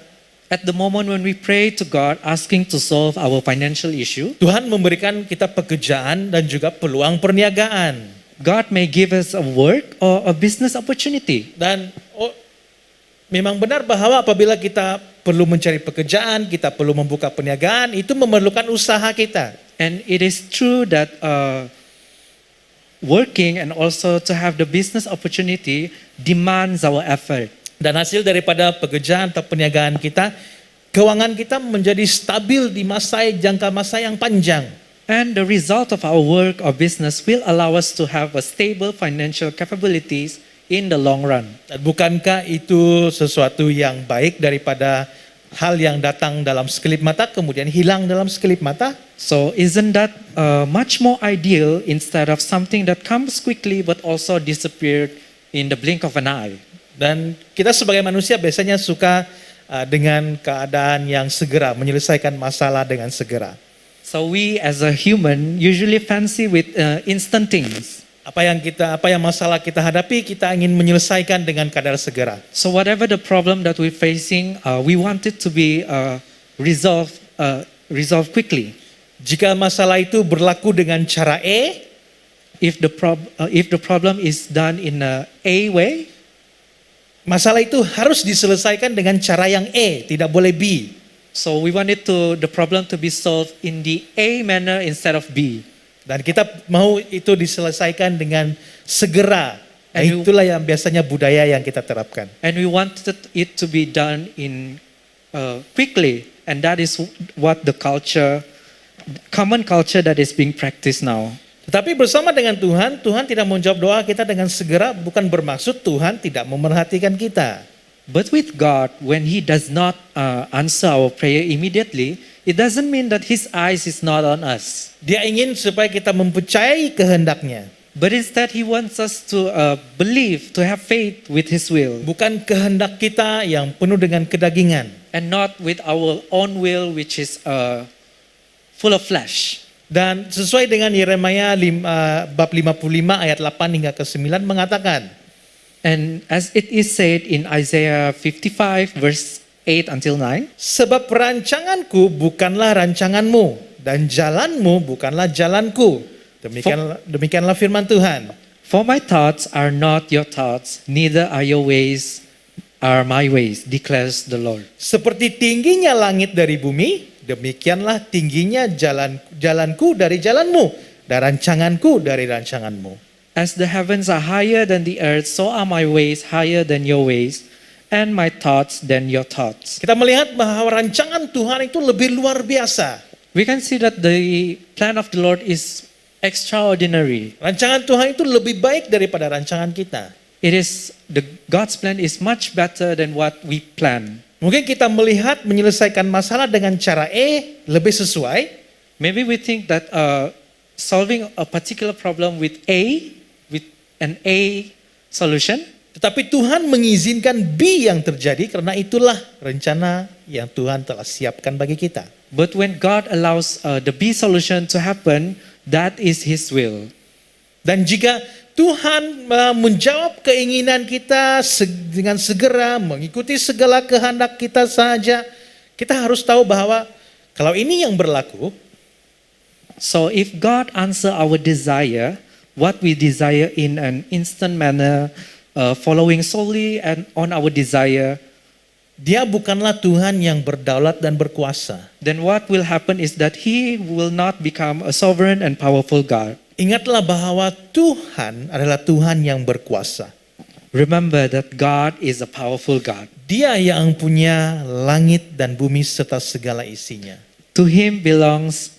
At the moment when we pray to God asking to solve our financial issue, Tuhan memberikan kita pekerjaan dan juga peluang perniagaan. God may give us a work or a business opportunity. Dan memang benar bahwa apabila kita perlu mencari pekerjaan, kita perlu membuka perniagaan, itu memerlukan usaha kita. And it is true that working and also to have the business opportunity demands our effort. Dan hasil daripada pekerjaan atau perniagaan kita, keuangan kita menjadi stabil di jangka masa yang panjang. And the result of our work or business will allow us to have a stable financial capabilities in the long run. Dan bukankah itu sesuatu yang baik daripada hal yang datang dalam sekelip mata kemudian hilang dalam sekelip mata? So isn't that much more ideal instead of something that comes quickly but also disappeared in the blink of an eye? Dan kita sebagai manusia biasanya suka dengan keadaan yang segera, menyelesaikan masalah dengan segera. So we as a human usually fancy with instant things. Apa yang masalah kita hadapi, kita ingin menyelesaikan dengan kadar segera. So whatever the problem that we're facing, we want it to be resolved quickly. Jika masalah itu berlaku dengan cara If the problem is done in a way, masalah itu harus diselesaikan dengan cara yang tidak boleh B. so we want the problem to be solved in the A manner instead of B. Dan kita mau itu diselesaikan dengan segera. Nah, And you- itulah yang biasanya budaya yang kita terapkan. And we wanted it to be done in quickly, and that is what the common culture that is being practiced now. Tetapi bersama dengan Tuhan, Tuhan tidak menjawab doa kita dengan segera, bukan bermaksud Tuhan tidak memerhatikan kita. But with God, when He does not answer our prayer immediately, it doesn't mean that His eyes is not on us. Dia ingin supaya kita mempercayai kehendaknya. But instead, He wants us to believe, to have faith with His will, Bukan kehendak kita yang penuh dengan kedagingan. and not with our own will, which is full of flesh. Dan sesuai dengan Yeremia bab 55 ayat 8 hingga ke 9 mengatakan, And as it is said in Isaiah 55, verse 8 until 9, sebab rancanganku bukanlah rancanganmu, dan jalanmu bukanlah jalanku. Demikianlah firman Tuhan. For my thoughts are not your thoughts, neither are your ways are my ways, declares the Lord. Seperti tingginya langit dari bumi, demikianlah tingginya jalanku dari jalanmu, dan rancanganku dari rancanganmu. As the heavens are higher than the earth, so are my ways higher than your ways, and my thoughts than your thoughts. Kita melihat bahwa rancangan Tuhan itu lebih luar biasa. We can see that the plan of the Lord is extraordinary. Rancangan Tuhan itu lebih baik daripada rancangan kita. God's plan is much better than what we plan. Mungkin kita melihat menyelesaikan masalah dengan cara lebih sesuai. Maybe we think that solving a particular problem with an A solution. Tetapi Tuhan mengizinkan B yang terjadi karena itulah rencana yang Tuhan telah siapkan bagi kita. But when God allows the B solution to happen, that is His will. Dan jika Tuhan menjawab keinginan kita dengan segera mengikuti segala kehendak kita saja, kita harus tahu bahwa kalau ini yang berlaku. So if God answer our desire, what we desire in an instant manner, following solely and on our desire, Dia bukanlah Tuhan yang berdaulat dan berkuasa. then what will happen is that He will not become a sovereign and powerful God. Ingatlah bahwa Tuhan adalah Tuhan yang berkuasa. Remember that God is a powerful God. Dia yang punya langit dan bumi serta segala isinya. To Him belongs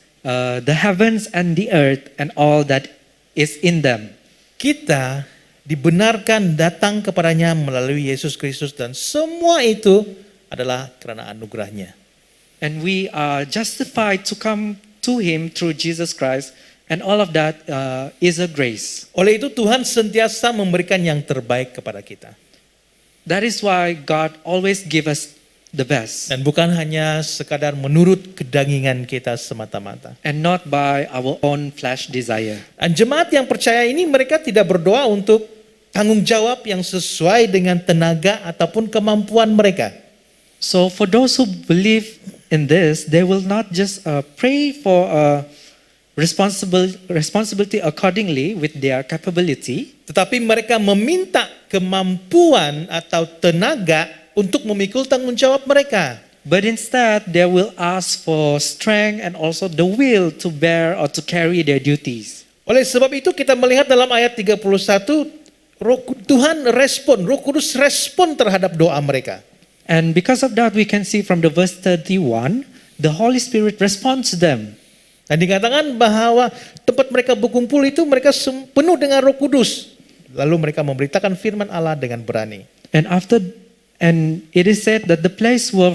the heavens and the earth and all that is in them. Kita dibenarkan datang kepadanya melalui Yesus Kristus dan semua itu adalah karena anugerahnya. And we are justified to come to Him through Jesus Christ, and all of that is a grace. Oleh itu Tuhan sentiasa memberikan yang terbaik kepada kita. That is why God always give us the best, Dan bukan hanya sekadar menurut kedangingan kita semata-mata. and not by our own flesh desire. Dan jemaat yang percaya ini mereka tidak berdoa untuk tanggung jawab yang sesuai dengan tenaga ataupun kemampuan mereka. So for those who believe in this, they will not just pray for responsibility accordingly with their capability, Tetapi mereka meminta kemampuan atau tenaga untuk memikul tanggung jawab mereka. but instead they will ask for strength and also the will to bear or to carry their duties. Oleh sebab itu kita melihat dalam ayat 31, Roh Kudus respon terhadap doa mereka. And because of that, we can see from the verse 31, the Holy Spirit responds to them. Dan dikatakan bahwa tempat mereka berkumpul itu mereka penuh dengan Roh Kudus. Lalu mereka memberitakan firman Allah dengan berani. And it is said that the place where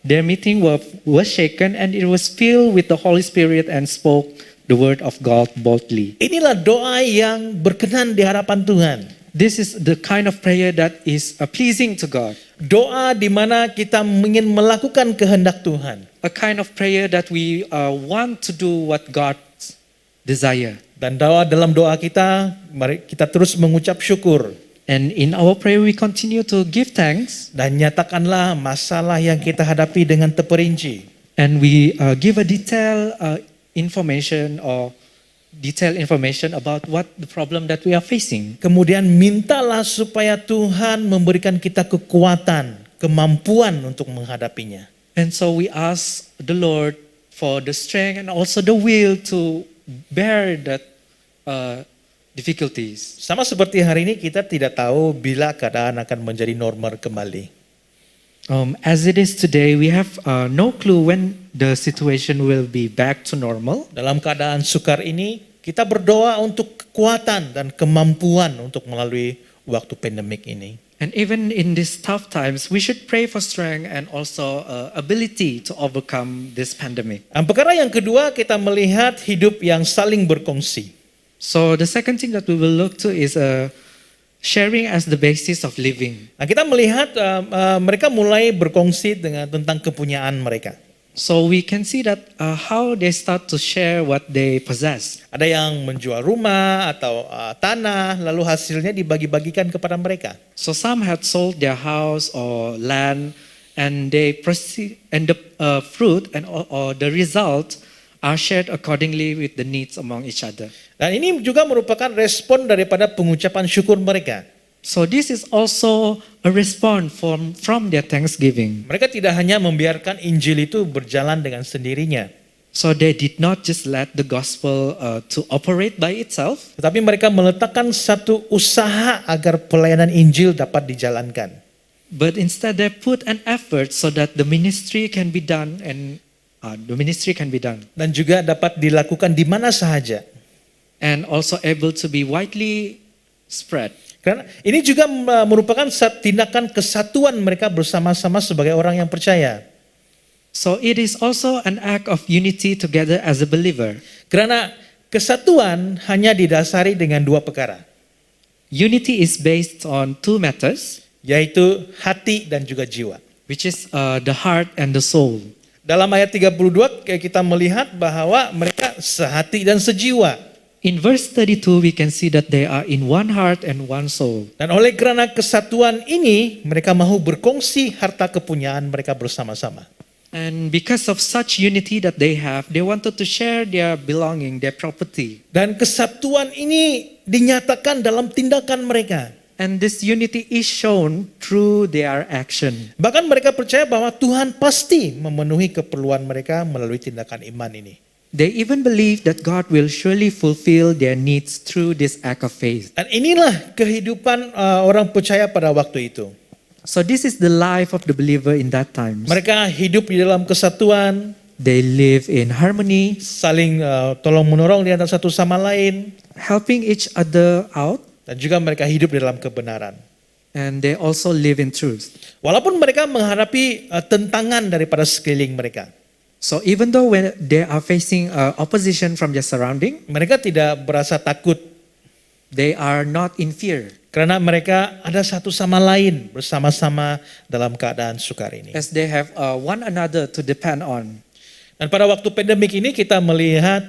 their meeting was shaken, and it was filled with the Holy Spirit and spoke the word of God boldly. Inilah doa yang berkenan di hadapan Tuhan. This is the kind of prayer that is pleasing to God. Doa di mana kita ingin melakukan kehendak Tuhan. A kind of prayer that we want to do what God desire. Dan dalam doa kita, mari kita terus mengucap syukur. And in our prayer, we continue to give thanks, Dan nyatakanlah masalah yang kita hadapi dengan terperinci. and we give a detailed information about what the problem that we are facing. Kemudian mintalah supaya Tuhan memberikan kita kekuatan, kemampuan untuk menghadapinya. And so we ask the Lord for the strength and also the will to bear that difficulties. Sama seperti hari ini kita tidak tahu bila keadaan akan menjadi normal kembali. As it is today, we have no clue when the situation will be back to normal. Dalam keadaan sukar ini, kita berdoa untuk kekuatan dan kemampuan untuk melalui waktu pandemik ini. And even in these tough times, we should pray for strength and also ability to overcome this pandemic. Dan perkara yang kedua, kita melihat hidup yang saling berkongsi. So the second thing that we will look to is sharing as the basis of living. Nah, kita melihat mereka mulai berkongsi tentang kepunyaan mereka. So we can see that how they start to share what they possess. Ada yang menjual rumah atau tanah, lalu hasilnya dibagi-bagikan kepada mereka. So some had sold their house or land, and they proceed, and the fruit and or the result are shared accordingly with the needs among each other. Dan ini juga merupakan respon daripada pengucapan syukur mereka. So this is also a response from their thanksgiving. Mereka tidak hanya membiarkan Injil itu berjalan dengan sendirinya, So they did not just let the gospel to operate by itself, tetapi mereka meletakkan satu usaha agar pelayanan Injil dapat dijalankan. but instead they put an effort so that the ministry can be done Dan juga dapat dilakukan di mana sahaja. and also able to be widely spread. Karena ini juga merupakan tindakan kesatuan mereka bersama-sama sebagai orang yang percaya. So it is also an act of unity together as a believer. Karena kesatuan hanya didasari dengan dua perkara, Unity is based on two matters, yaitu hati dan juga jiwa. which is the heart and the soul. Dalam ayat 32 kita melihat bahwa mereka sehati dan sejiwa. In verse 32, we can see that they are in one heart and one soul. Dan oleh kerana kesatuan ini, mereka mahu berkongsi harta kepunyaan mereka bersama-sama. And because of such unity that they have, they wanted to share their belonging, their property. Dan kesatuan ini dinyatakan dalam tindakan mereka. And this unity is shown through their action. Bahkan mereka percaya bahwa Tuhan pasti memenuhi keperluan mereka melalui tindakan iman ini. They even believe that God will surely fulfill their needs through this act of faith. Dan inilah kehidupan orang percaya pada waktu itu. So this is the life of the believer in that time. Mereka hidup di dalam kesatuan, They live in harmony, saling tolong menolong di antara satu sama lain, helping each other out, dan juga mereka hidup di dalam kebenaran. and they also live in truth. Walaupun mereka menghadapi tentangan daripada sekeliling mereka, So even though when they are facing opposition from their surrounding, mereka tidak berasa takut they are not in fear, karena mereka ada satu sama lain bersama-sama dalam keadaan sukar ini. as they have one another to depend on. Dan pada waktu pandemik ini kita melihat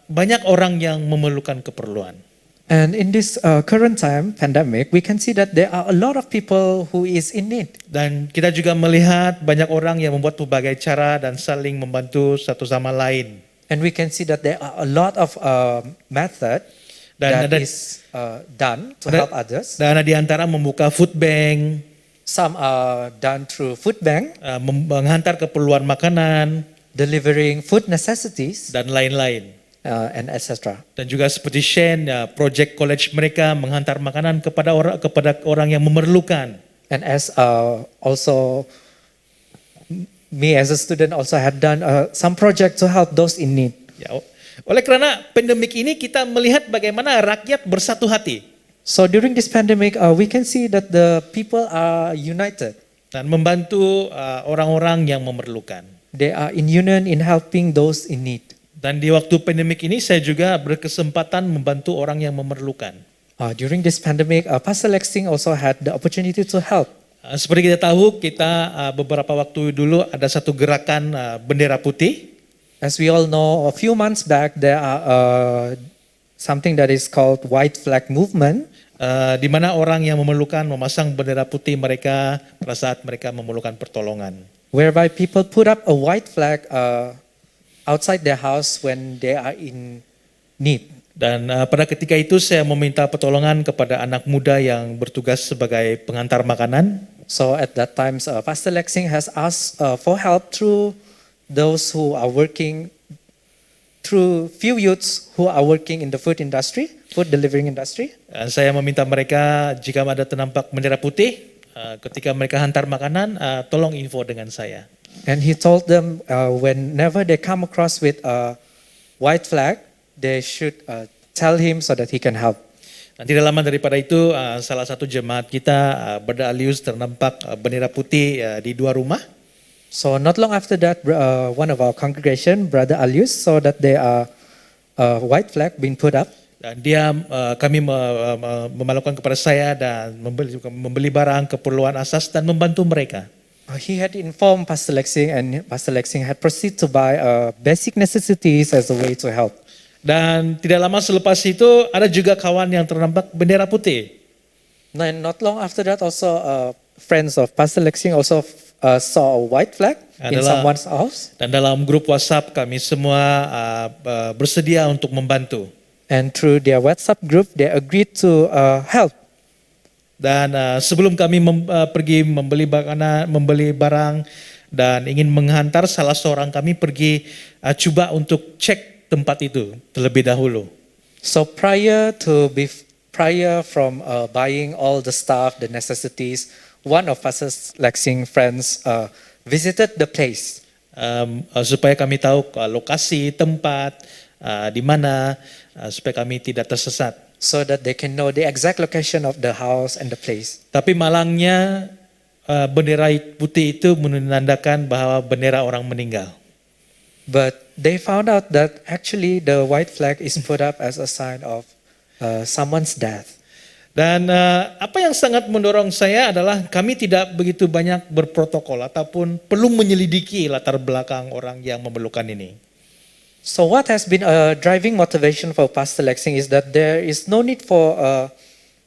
banyak orang yang memerlukan keperluan. And in this current time, pandemic, we can see that there are a lot of people who is in need. Dan kita juga melihat banyak orang yang membuat berbagai cara dan saling membantu satu sama lain. And we can see that there are a lot of method Dan that ada- is done to help others. Dan di antara membuka food bank, Some are done through food bank, menghantar keperluan makanan, delivering food necessities, dan lain-lain. and etc. Dan juga seperti Shane, project college mereka menghantar makanan kepada orang yang memerlukan. And as also me as a student also had done some project to help those in need. Ya, oleh karena pandemik ini kita melihat bagaimana rakyat bersatu hati So during this pandemic, we can see that the people are united. dan membantu orang-orang yang memerlukan. They are in union in helping those in need. Dan di waktu pandemik ini saya juga berkesempatan membantu orang yang memerlukan. During this pandemic, Pastor Lexing also had the opportunity to help. Seperti kita tahu, kita beberapa waktu dulu ada satu gerakan bendera putih. As we all know, a few months back, there are something that is called White Flag Movement, Di mana orang yang memerlukan memasang bendera putih mereka pada saat mereka memerlukan pertolongan. whereby people put up a white flag outside their house when they are in need. Dan pada ketika itu saya meminta pertolongan kepada anak muda yang bertugas sebagai pengantar makanan. So at that time, Pastor Lexing has asked for help through those who are working, through few youths who are working in the food industry, food delivering industry. Saya meminta mereka jika ada ternampak bendera putih, ketika mereka hantar makanan, tolong info dengan saya. And he told them whenever they come across with a white flag, they should tell him so that he can help. Dan tidak lama daripada itu, salah satu jemaat kita, Brother Alius, ternampak bendera putih di 2 rumah. So not long after that, one of our congregation, Brother Alius, saw that there are a white flag being put up. Dan kami memalukan kepada saya dan membeli barang keperluan asas dan membantu mereka. He had informed Pastor Lexing, and Pastor Lexing had proceeded to buy basic necessities as a way to help. Dan tidak lama selepas itu ada juga kawan yang ternampak bendera putih. And not long after that, also friends of Pastor Lexing also saw a white flag in Adalah- someone's house, Dan dalam grup WhatsApp kami semua bersedia untuk membantu. and through their WhatsApp group, they agreed to help. Dan sebelum kami pergi membeli barang dan ingin menghantar, salah seorang kami pergi coba untuk cek tempat itu terlebih dahulu. So prior from buying all the stuff, the necessities, one of us Lexing friends visited the place. Supaya kami tahu lokasi tempat di mana supaya kami tidak tersesat. So that they can know the exact location of the house and the place. Tapi malangnya bendera putih itu menandakan bahwa bendera orang meninggal. But they found out that actually the white flag is put up as a sign of someone's death. Dan apa yang sangat mendorong saya adalah kami tidak begitu banyak berprotokol ataupun perlu menyelidiki latar belakang orang yang memerlukan ini. So what has been a driving motivation for Pastor Lexing is that there is no need for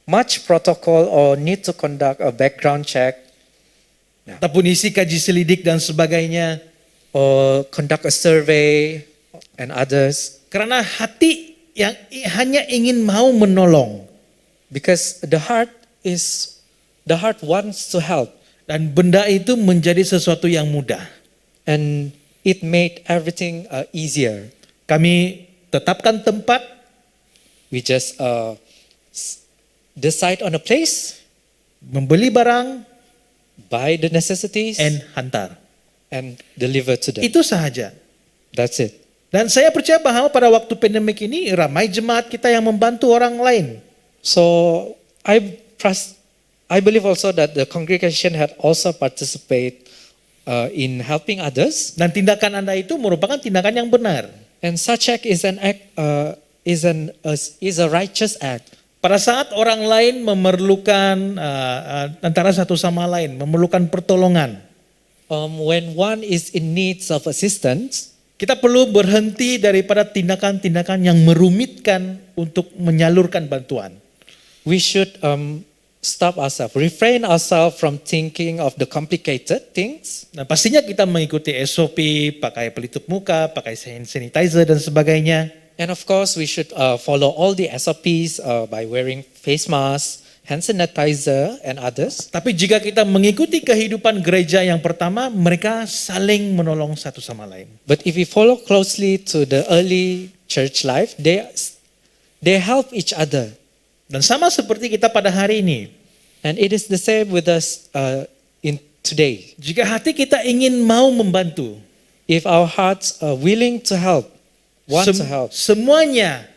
much protocol or need to conduct a background check Ataupun isi kaji selidik dan sebagainya. or conduct a survey and others, Karena hati yang hanya ingin mau menolong. because the heart wants to help, Dan benda itu menjadi sesuatu yang mudah. and it made everything easier. Kami tetapkan tempat, We just decide on a place, membeli barang, buy the necessities, and hantar. and deliver to them. Itu sahaja. That's it. Dan saya percaya bahwa pada waktu pandemik ini ramai jemaat kita yang membantu orang lain. So I believe also that the congregation had also participate in helping others, Dan tindakan Anda itu merupakan tindakan yang benar. and such act is an act is a righteous act. Pada saat orang lain memerlukan antara satu sama lain, memerlukan pertolongan, When one is in needs of assistance, kita perlu berhenti daripada tindakan-tindakan yang merumitkan untuk menyalurkan bantuan. we should stop ourselves, refrain ourselves from thinking of the complicated things. Nah, pastinya kita mengikuti SOP, pakai pelitup muka, pakai hand sanitizer dan sebagainya. And of course, we should follow all the SOPs by wearing face masks, hand sanitizer, and others. Tapi jika kita mengikuti kehidupan gereja yang pertama, mereka saling menolong satu sama lain. But if we follow closely to the early church life, they help each other. Dan sama seperti kita pada hari ini. And it is the same with us in today. Jika hati kita ingin mau membantu, If our hearts are willing to help, want to help, semuanya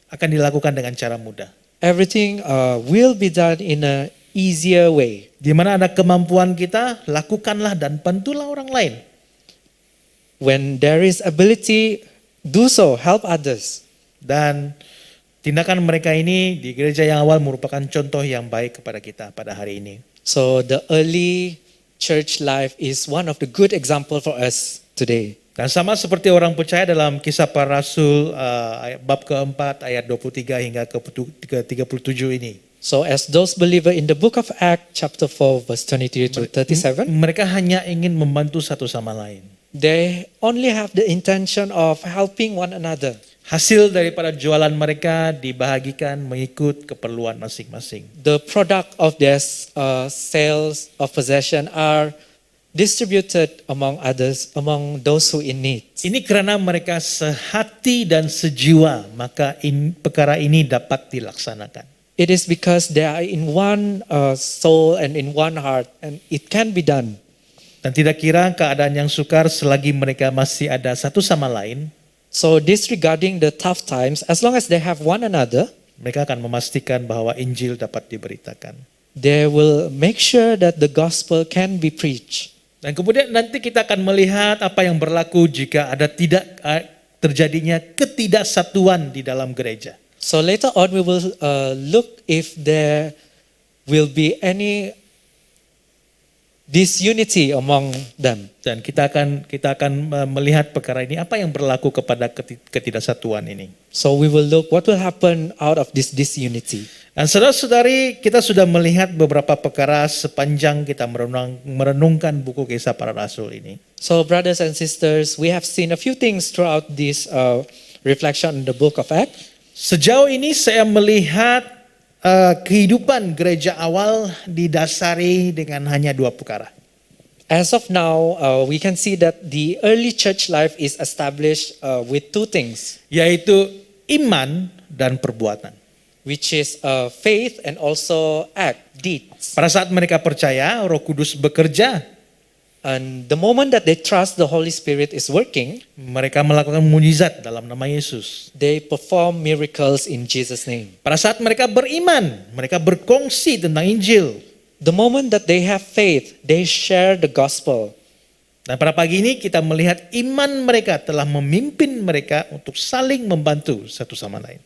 akan dilakukan dengan cara mudah. everything will be done in a easier way. Di mana ada kemampuan kita, lakukanlah dan bantulah orang lain. When there is ability, do so, help others. Dan tindakan mereka ini di gereja yang awal merupakan contoh yang baik kepada kita pada hari ini. So the early church life is one of the good example for us today. Dan sama seperti orang percaya dalam Kisah Para Rasul bab keempat ayat 23 hingga ke 37 ini. So as those believer in the book of Acts chapter 4 verse 23 to 37, Mereka hanya ingin membantu satu sama lain. they only have the intention of helping one another. Hasil daripada jualan mereka dibahagikan mengikut keperluan masing-masing. The product of their sales of possession are distributed among others, among those who in need. Ini karena mereka sehati dan sejiwa, maka perkara ini dapat dilaksanakan. It is because they are in one soul and in one heart, and it can be done. Dan tidak kira keadaan yang sukar selagi mereka masih ada satu sama lain, So disregarding the tough times, as long as they have one another, mereka akan memastikan bahwa Injil dapat diberitakan. they will make sure that the gospel can be preached. Dan kemudian nanti kita akan melihat apa yang berlaku jika ada terjadinya ketidaksatuan di dalam gereja. So later on, we will look if there will be any disunity among them. Dan kita akan melihat perkara ini, apa yang berlaku kepada ketidaksatuan ini. So we will look what will happen out of this disunity. Dan saudara-saudari, kita sudah melihat beberapa perkara sepanjang kita merenungkan buku Kisah Para Rasul ini. So, brothers and sisters, we have seen a few things throughout this reflection in the book of Acts. Sejauh ini saya melihat kehidupan gereja awal didasari dengan hanya dua perkara. As of now, we can see that the early church life is established with two things, Yaitu iman dan perbuatan. which is faith and also deeds. Pada saat mereka percaya, Roh Kudus bekerja. And the moment that they trust the Holy Spirit is working, Mereka melakukan mujizat dalam nama Yesus. they perform miracles in Jesus' name. Pada saat mereka beriman, mereka berkongsi tentang Injil. The moment that they have faith, they share the gospel. Dan pada pagi ini kita melihat iman mereka telah memimpin mereka untuk saling membantu satu sama lain.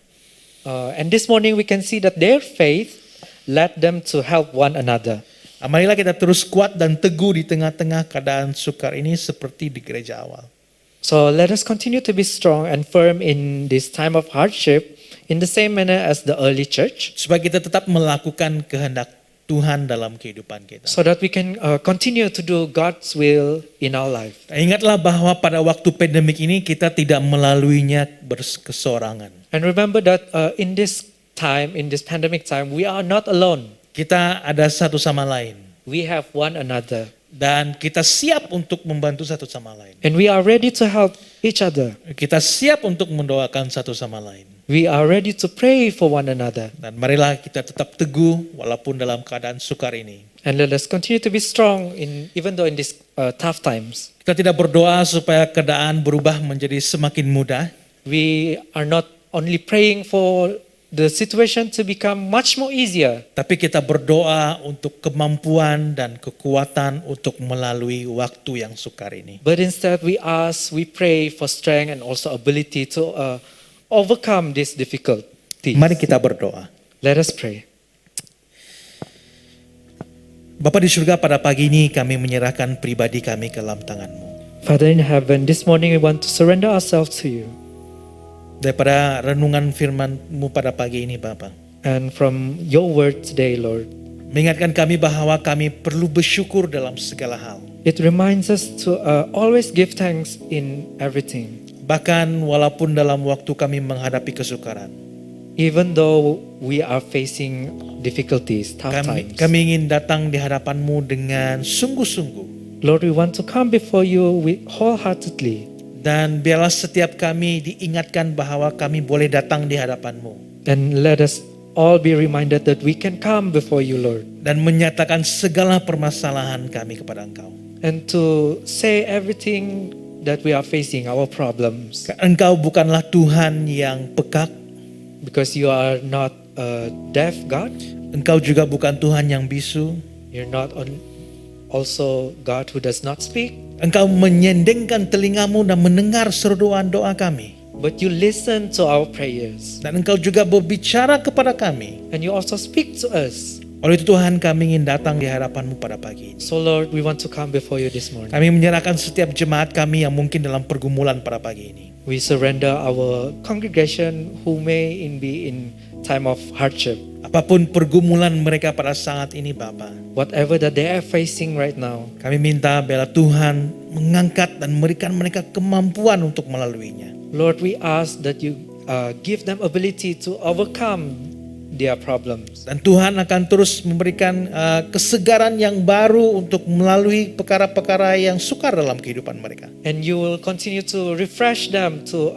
And this morning we can see that their faith led them to help one another. Marilah kita terus kuat dan teguh di tengah-tengah keadaan sukar ini seperti di gereja awal. So let us continue to be strong and firm in this time of hardship in the same manner as the early church, Supaya kita tetap melakukan kehendak Tuhan dalam kehidupan kita. so that we can continue to do God's will in our life. Ingatlah bahwa pada waktu pandemik ini kita tidak melaluinya berkesorangan. And remember that in this time, in this pandemic time, we are not alone. Kita ada satu sama lain. We have one another. Dan kita siap untuk membantu satu sama lain. And we are ready to help each other. Kita siap untuk mendoakan satu sama lain. We are ready to pray for one another. Dan marilah kita tetap teguh walaupun dalam keadaan sukar ini. And let us continue to be strong even though in these tough times. Kita tidak berdoa supaya keadaan berubah menjadi semakin mudah. We are not only praying for the situation to become much more easier, Tapi kita berdoa untuk kemampuan dan kekuatan untuk melalui waktu yang sukar ini. but instead we pray for strength and also ability to overcome this difficulty. Mari kita berdoa. Let us pray. Bapa di surga, pada pagi ini kami menyerahkan pribadi kami ke dalam tangan-Mu. Father in heaven, this morning we want to surrender ourselves to you. Daripada renungan firman-Mu pada pagi ini Bapa, And from your word today, Lord, mengingatkan kami bahwa kami perlu bersyukur dalam segala hal. it reminds us to always give thanks in everything. Bahkan walaupun dalam waktu kami menghadapi kesukaran, Even though we are facing difficulties, tough times. kami ingin datang di hadapan-Mu dengan sungguh-sungguh. Lord, we want to come before you wholeheartedly. Dan biarlah setiap kami diingatkan bahwa kami boleh datang di hadapan-Mu. And let us all be reminded that we can come before you, Lord. Dan menyatakan segala permasalahan kami kepada Engkau. And to say everything that we are facing, our problems. Engkau bukanlah Tuhan yang pekak. Because you are not a deaf God. Engkau juga bukan Tuhan yang bisu. You're not also God who does not speak. Engkau menyendengkan telingamu dan mendengar seruan doa kami. But you listen to our prayers. Dan Engkau juga berbicara kepada kami. And you also speak to us. Oleh itu Tuhan, kami ingin datang di hadapan-Mu pada pagi ini. So Lord, we want to come before you this morning. Kami menyerahkan setiap jemaat kami yang mungkin dalam pergumulan pada pagi ini. We surrender our congregation who may be in time of hardship. Apapun pergumulan mereka pada saat ini Bapa, Whatever that they are facing right now, kami minta biarlah Tuhan mengangkat dan memberikan mereka kemampuan untuk melaluinya. Lord, we ask that you give them ability to overcome their problems. Dan Tuhan akan terus memberikan kesegaran yang baru untuk melalui perkara-perkara yang sukar dalam kehidupan mereka. And you will continue to refresh them to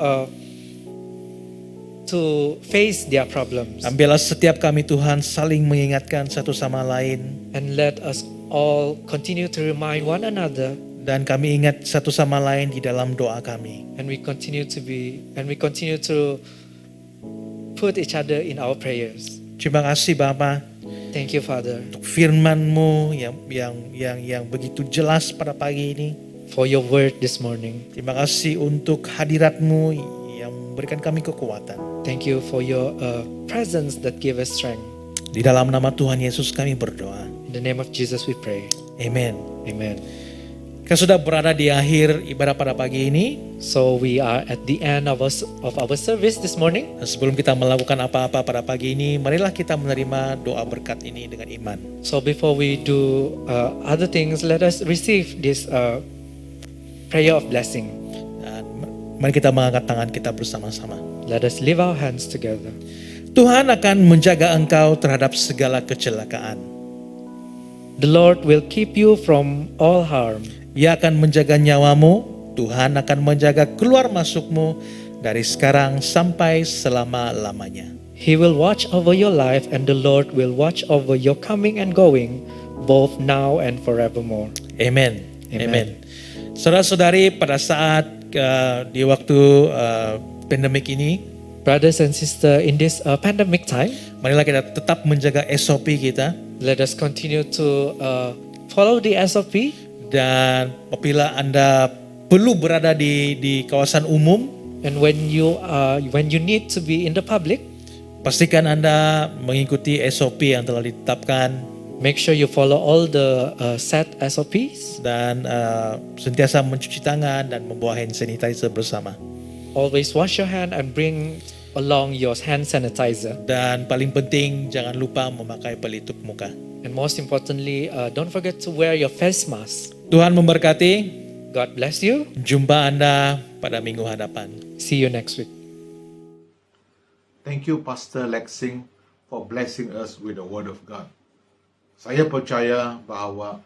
face their problems. Dan biarlah setiap kami Tuhan saling mengingatkan satu sama lain. And let us all continue to remind one another. Dan kami ingat satu sama lain di dalam doa kami. And we continue to put each other in our prayers. Terima kasih Bapa Thank you, Father, untuk firman-Mu yang begitu jelas pada pagi ini. for your word this morning. Terima kasih untuk hadirat-Mu yang memberikan kami kekuatan. Thank you for your presence that give us strength. Di dalam nama Tuhan Yesus kami berdoa. In the name of Jesus we pray. Amen. Amen. Kita sudah berada di akhir ibadah pada pagi ini. So we are at the end of our service this morning. Dan sebelum kita melakukan apa-apa pada pagi ini, marilah kita menerima doa berkat ini dengan iman. So before we do other things, let us receive this prayer of blessing. Dan mari kita mengangkat tangan kita bersama-sama. Let us lift our hands together. Tuhan akan menjaga engkau terhadap segala kecelakaan. The Lord will keep you from all harm. Ia akan menjaga nyawamu. Tuhan akan menjaga keluar masukmu dari sekarang sampai selama-lamanya. He will watch over your life, and the Lord will watch over your coming and going, both now and forevermore. Amen. Amen. Amen. Saudara-saudari, pada saat di waktu pandemik ini, Brothers and sisters, in this pandemic time, marilah kita tetap menjaga SOP kita. let us continue to follow the SOP. Dan apabila Anda perlu berada di kawasan umum, And when you need to be in the public, pastikan Anda mengikuti SOP yang telah ditetapkan make sure you follow all the set SOPs. dan sentiasa mencuci tangan dan membawa hand sanitizer bersama. Always wash your hand and bring along your hand sanitizer. Dan paling penting, jangan lupa memakai pelitup muka. And most importantly, don't forget to wear your face mask. Tuhan memberkati. God bless you. Jumpa Anda pada minggu hadapan. See you next week. Thank you, Pastor Lexing, for blessing us with the Word of God. Saya percaya bahwa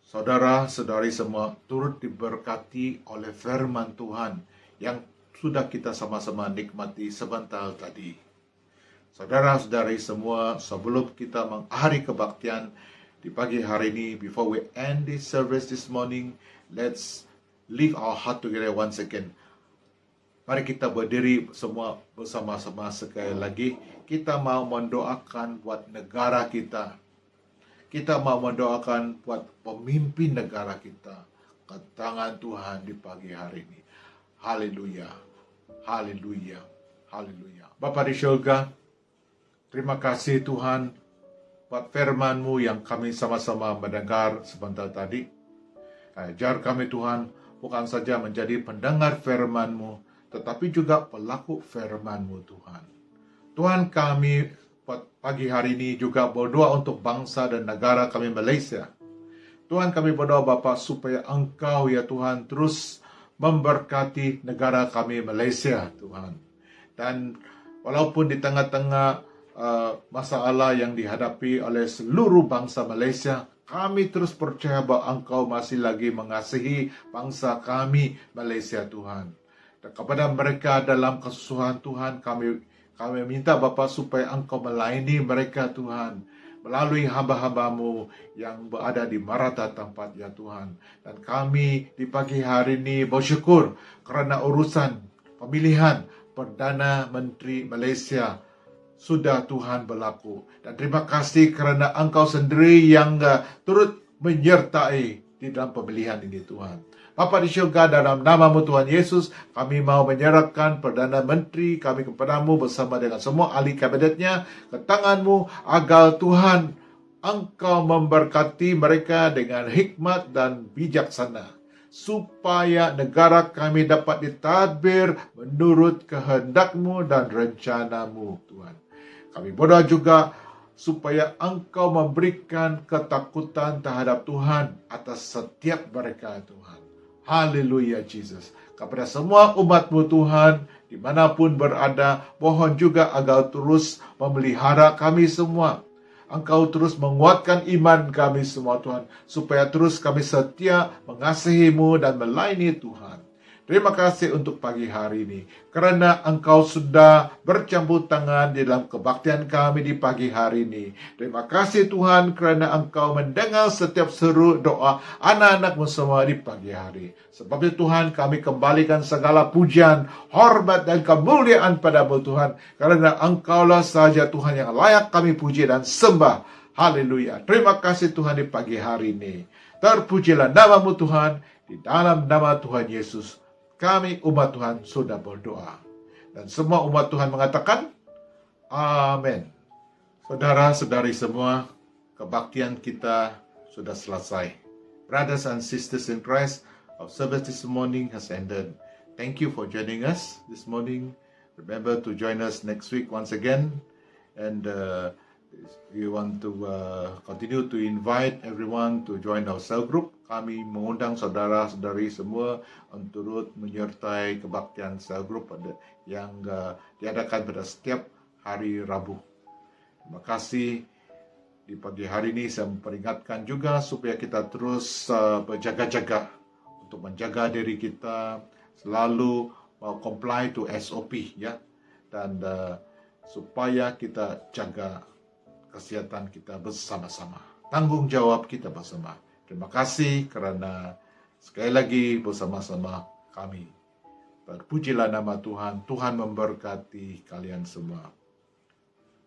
saudara-saudari semua turut diberkati oleh firman Tuhan yang sudah kita sama-sama nikmati sebentar tadi. Saudara-saudari semua, sebelum kita mengakhiri kebaktian di pagi hari ini, before we end this service this morning, let's lift our heart together once again. Mari kita berdiri semua bersama-sama sekali lagi. Kita mau mendoakan buat negara kita. Kita mau mendoakan buat pemimpin negara kita ke tangan Tuhan di pagi hari ini. Haleluya, haleluya, haleluya. Bapa di surga, terima kasih Tuhan buat firman-Mu yang kami sama-sama mendengar sebentar tadi. Ajar kami Tuhan bukan saja menjadi pendengar firman-Mu, tetapi juga pelaku firman-Mu Tuhan. Tuhan, kami pagi hari ini juga berdoa untuk bangsa dan negara kami Malaysia. Tuhan, kami berdoa Bapa supaya Engkau ya Tuhan terus memberkati negara kami Malaysia Tuhan. Dan walaupun di tengah-tengah masalah yang dihadapi oleh seluruh bangsa Malaysia, kami terus percaya bahwa Engkau masih lagi mengasihi bangsa kami Malaysia Tuhan. Dan kepada mereka dalam kesusahan Tuhan, kami minta Bapa supaya Engkau melayani mereka Tuhan, melalui hamba-hamba-Mu yang berada di marata tempat ya Tuhan. Dan kami di pagi hari ini bersyukur kerana urusan pemilihan Perdana Menteri Malaysia sudah Tuhan berlaku. Dan terima kasih kerana Engkau sendiri yang turut menyertai di dalam pemilihan ini Tuhan. Bapa di syurga, dalam nama-Mu Tuhan Yesus, kami mau menyerahkan Perdana Menteri kami kepada-Mu bersama dengan semua ahli kabinetnya ke tangan-Mu, agar Tuhan Engkau memberkati mereka dengan hikmat dan bijaksana, supaya negara kami dapat ditadbir menurut kehendak-Mu dan rencana-Mu Tuhan. Kami berdoa juga supaya Engkau memberikan ketakutan terhadap Tuhan atas setiap mereka Tuhan. Haleluya Jesus. Kepada semua umat-Mu Tuhan, dimanapun berada, mohon juga agar terus memelihara kami semua. Engkau terus menguatkan iman kami semua Tuhan, supaya terus kami setia mengasihi-Mu dan melayani Tuhan. Terima kasih untuk pagi hari ini, kerana Engkau sudah bercampur tangan di dalam kebaktian kami di pagi hari ini. Terima kasih Tuhan kerana Engkau mendengar setiap seru doa anak-anak-Mu semua di pagi hari. Sebab itu Tuhan, kami kembalikan segala pujian, hormat dan kemuliaan pada-Mu Tuhan, kerana Engkaulah saja Tuhan yang layak kami puji dan sembah. Haleluya. Terima kasih Tuhan di pagi hari ini. Terpujilah nama-Mu Tuhan, di dalam nama Tuhan Yesus. Kami umat Tuhan sudah berdoa. Dan semua umat Tuhan mengatakan, Amin. Saudara-saudari semua, kebaktian kita sudah selesai. Brothers and sisters in Christ, our service this morning has ended. Thank you for joining us this morning. Remember to join us next week once again. And we want to continue to invite everyone to join our cell group. Kami mengundang saudara-saudari semua untuk menyertai kebaktian cell group yang diadakan pada setiap hari Rabu. Terima kasih. Di pagi hari ini saya memperingatkan juga supaya kita terus berjaga-jaga untuk menjaga diri kita, selalu comply to SOP ya, dan supaya kita jaga kesehatan kita bersama-sama, tanggung jawab kita bersama. Terima kasih karena sekali lagi bersama-sama kami. Terpujilah nama Tuhan. Tuhan memberkati kalian semua.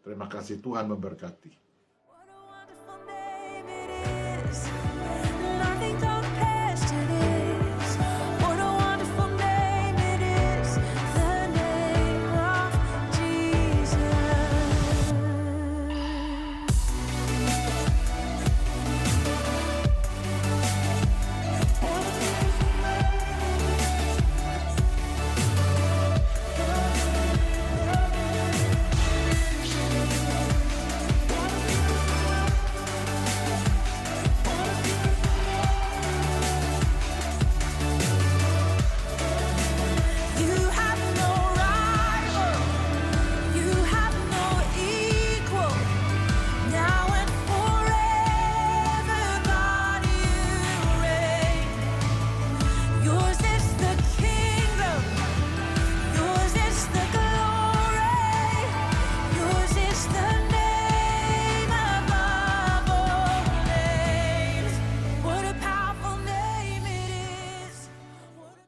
Terima kasih, Tuhan memberkati. What a wonderful name it is.